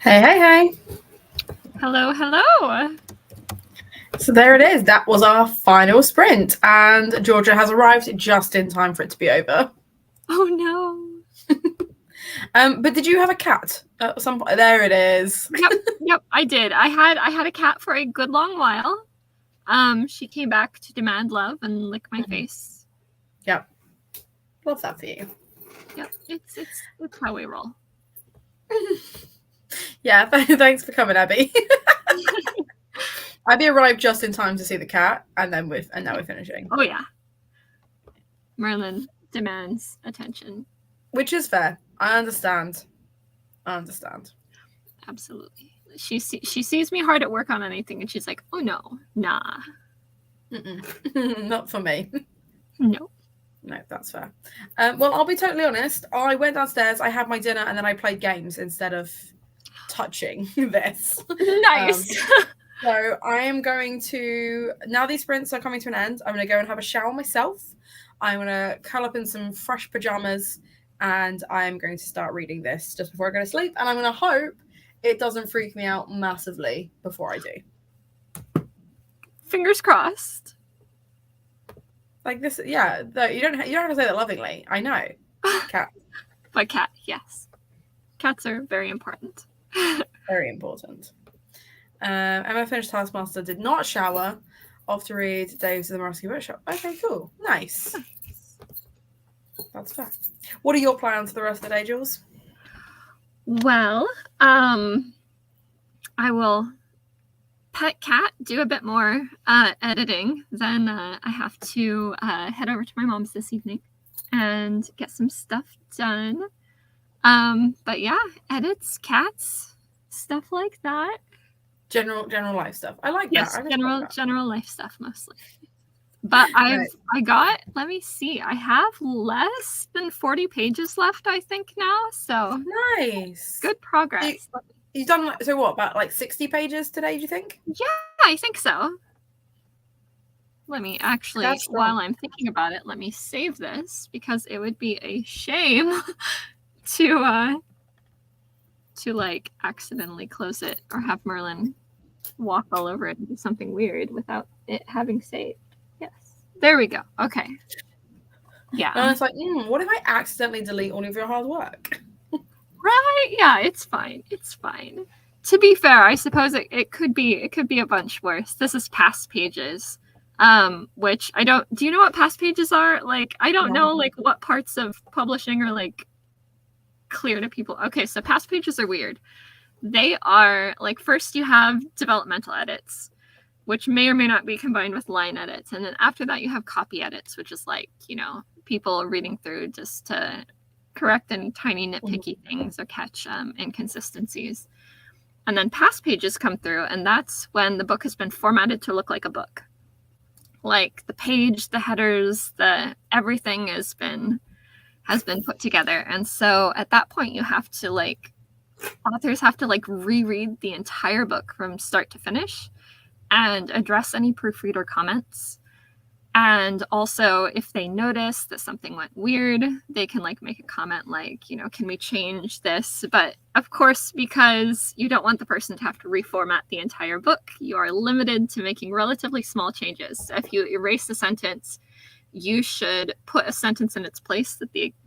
Hey, hey, hey. Hello, hello. So there it is. That was our final sprint, and Georgia has arrived just in time for it to be over. Oh no. But did you have a cat at some point? There it is. Yep, I did. I had a cat for a good long while. She came back to demand love and lick my face. Yep. Love that for you. Yep, it's how we roll. Yeah, thanks for coming, Abby. Abby arrived just in time to see the cat, and now we're finishing. Oh yeah. Merlin demands attention. Which is fair. I understand. Absolutely. She sees me hard at work on anything, and she's like, "Oh no, nah, not for me." No, that's fair. Well, I'll be totally honest. I went downstairs, I had my dinner, and then I played games instead of touching this. Nice. So I am going to, now these sprints are coming to an end, I'm going to go and have a shower myself. I'm going to curl up in some fresh pajamas, and I'm going to start reading this just before I go to sleep. And I'm going to hope it doesn't freak me out massively before I do. Fingers crossed. Like this, yeah. You don't have to say that lovingly. I know. Cat. But cat, yes. Cats are very important. Very important. Emma finished Taskmaster, did not shower. Off to read Dave's The Morosky Bookshop. Okay, cool. Nice. That's fair. What are your plans for the rest of the day, Jules? Well, I will pet cat, do a bit more editing. Then I have to head over to my mom's this evening and get some stuff done. But yeah, edits, cats, stuff like that. General life stuff. I like yes, that. General life stuff mostly. But I got, let me see, I have less than 40 pages left, I think now. So nice. Good progress. You've done, so what, about like 60 pages today, do you think? Yeah, I think so. Let me actually, while I'm thinking about it, let me save this, because it would be a shame to like accidentally close it or have Merlin walk all over it and do something weird without it having saved. Yes. There we go. Okay. Yeah. And it's like, what if I accidentally delete all of your hard work? Right? Yeah, it's fine. It's fine. To be fair, I suppose it could be a bunch worse. This is past pages. Which I don't, do you know what past pages are? Like, I don't know like what parts of publishing are like clear to people. Okay, so past pages are weird. They are like, first you have developmental edits, which may or may not be combined with line edits. And then after that, you have copy edits, which is like, people reading through just to correct any tiny nitpicky things or catch inconsistencies. And then past pages come through, and that's when the book has been formatted to look like a book. Like the page, the headers, everything has been put together. And so at that point, you have to authors have to reread the entire book from start to finish and address any proofreader comments. And also, if they notice that something went weird, they can make a comment can we change this? But of course, because you don't want the person to have to reformat the entire book, you are limited to making relatively small changes. So if you erase a sentence, you should put a sentence in its place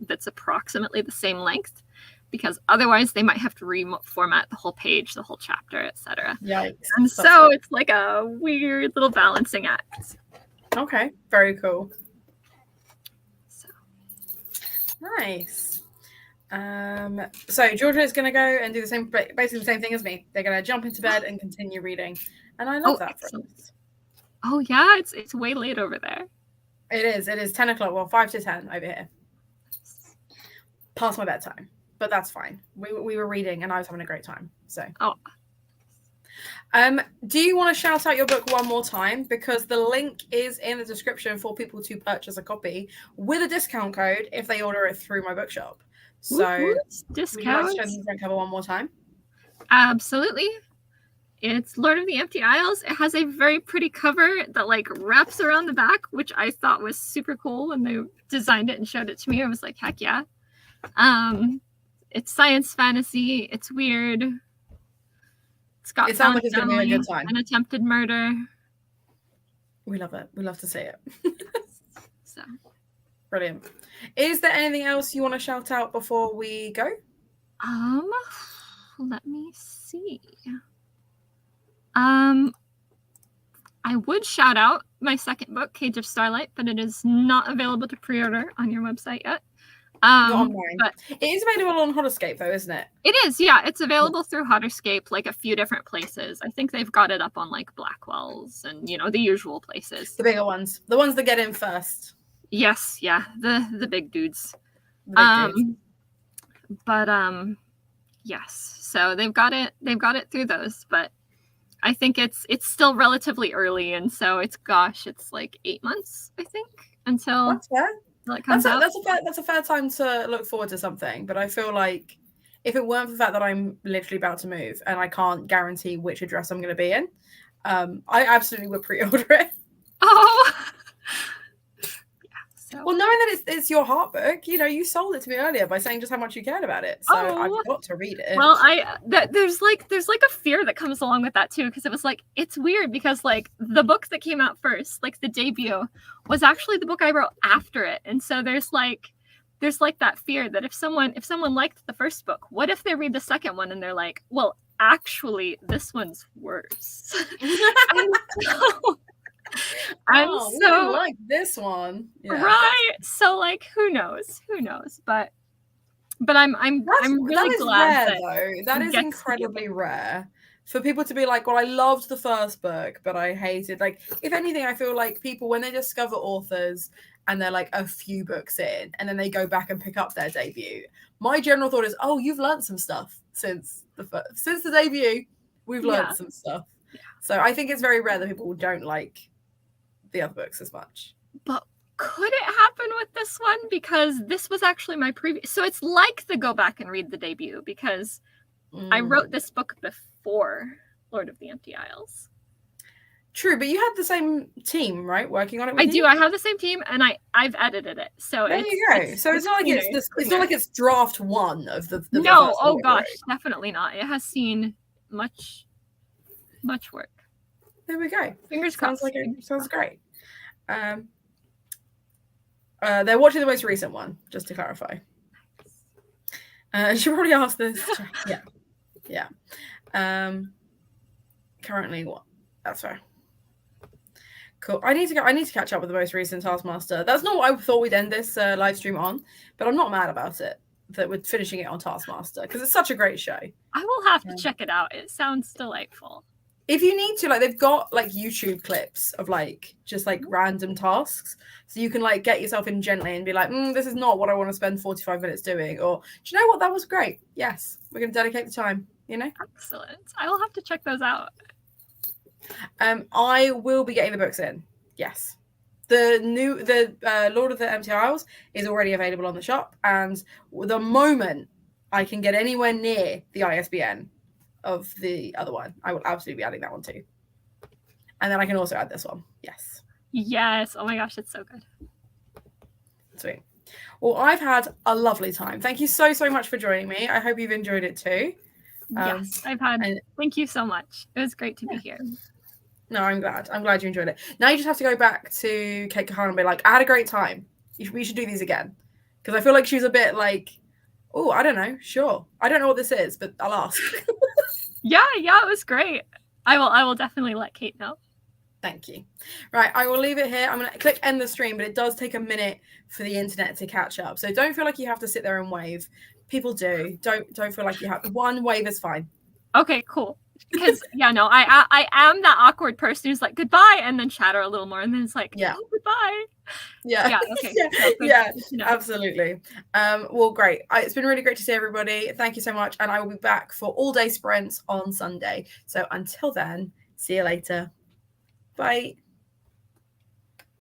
that's approximately the same length, because otherwise they might have to reformat the whole page, the whole chapter, etc. Yikes. And so it's like a weird little balancing act. Okay, very cool. So nice. So Georgia is going to go and do basically the same thing as me. They're going to jump into bed and continue reading, and I love that. For us. Oh yeah, it's way late over there. It is 10 o'clock. Well, 5 to 10 over here. Past my bedtime, but that's fine. We were reading, and I was having a great time. So. Oh. Do you want to shout out your book one more time? Because the link is in the description for people to purchase a copy with a discount code if they order it through my bookshop. So, discount. Would you like to show the front cover one more time? Absolutely. It's Lord of the Empty Isles. It has a very pretty cover that wraps around the back, which I thought was super cool when they designed it and showed it to me. I was like, heck yeah. It's science fantasy. It's weird. It's got It sounds found like it's going to be a family, good time. an attempted murder. We love it. We love to see it. So Brilliant. Is there anything else you want to shout out before we go? Let me see. I would shout out my second book, Cage of Starlight, but it is not available to pre-order on your website yet. Not on mine. But it is available on Hotascape, though, isn't it? It is, yeah. It's available through Hotascape, like a few different places. I think they've got it up on like Blackwell's and the usual places. The bigger ones, the ones that get in first. Yes, yeah, the big dudes. The big dudes. But yes. So they've got it through those, but I think it's still relatively early, and so it's like 8 months, I think, until That's fair. it comes out. That's a fair time to look forward to something. But I feel like if it weren't for the fact that I'm literally about to move and I can't guarantee which address I'm going to be in, I absolutely would pre-order it. Oh. Well, knowing that it's your heart book, you sold it to me earlier by saying just how much you cared about it. So I've got to read it. Well, there's like a fear that comes along with that too, because it was like, it's weird because like the book that came out first, like the debut, was actually the book I wrote after it. And so there's like that fear that if someone liked the first book, what if they read the second one and they're like, well, actually this one's worse. So like this one, right? So like, who knows? But I'm really glad rare, though. That is incredibly rare for people to be like, well, I loved the first book, but I hated. Like, if anything, I feel like people, when they discover authors and they're like a few books in, and then they go back and pick up their debut, my general thought is, oh, you've learned some stuff since the debut. We've learned some stuff. Yeah. So I think it's very rare that people don't like the other books as much. But could it happen with this one? Because this was actually my previous, so it's like the go back and read the debut, because I wrote this book before Lord of the Empty Isles. True, but you had the same team, right, working on it with I do. I have the same team, and I've edited it. So there you go. So it's not like it's not like it's draft one of the no. Oh gosh, definitely not. It has seen much work. There we go. Fingers crossed. Sounds great. They're watching the most recent one, just to clarify. She probably asked this. Yeah. Currently, what? That's fair. Cool. I need to catch up with the most recent Taskmaster. That's not what I thought we'd end this live stream on, but I'm not mad about it that we're finishing it on Taskmaster, because it's such a great show. I will have to check it out. It sounds delightful. If you need to, like, they've got like YouTube clips of like just like random tasks, so you can like get yourself in gently and be like, this is not what I want to spend 45 minutes doing, or do you know what, that was great. Yes, we're going to dedicate the time. Excellent. I will have to check those out. I will be getting the books in. Yes, the Lord of the Empty Isles is already available on the shop, and the moment I can get anywhere near the ISBN of the other one, I will absolutely be adding that one too. And then I can also add this one. Yes. Oh my gosh, it's so good. Sweet. Well, I've had a lovely time. Thank you so much for joining me. I hope you've enjoyed it too. Yes, I've had. Thank you so much. It was great to be here. No, I'm glad you enjoyed it. Now you just have to go back to Kate Kahan and be like, I had a great time. We should do these again. Because I feel like she's a bit like, oh, I don't know. Sure. I don't know what this is, but I'll ask. Yeah, it was great. I will definitely let Kate know. Thank you. Right, I will leave it here. I'm going to click end the stream, but it does take a minute for the internet to catch up. So don't feel like you have to sit there and wave. People do. Don't feel like you have. One wave is fine. Okay, cool. Because I am that awkward person who's like goodbye and then chatter a little more and then it's like goodbye. Yeah. Okay. Absolutely. Well, great. It's been really great to see everybody. Thank you so much, and I will be back for all day sprints on Sunday. So until then, see you later. Bye.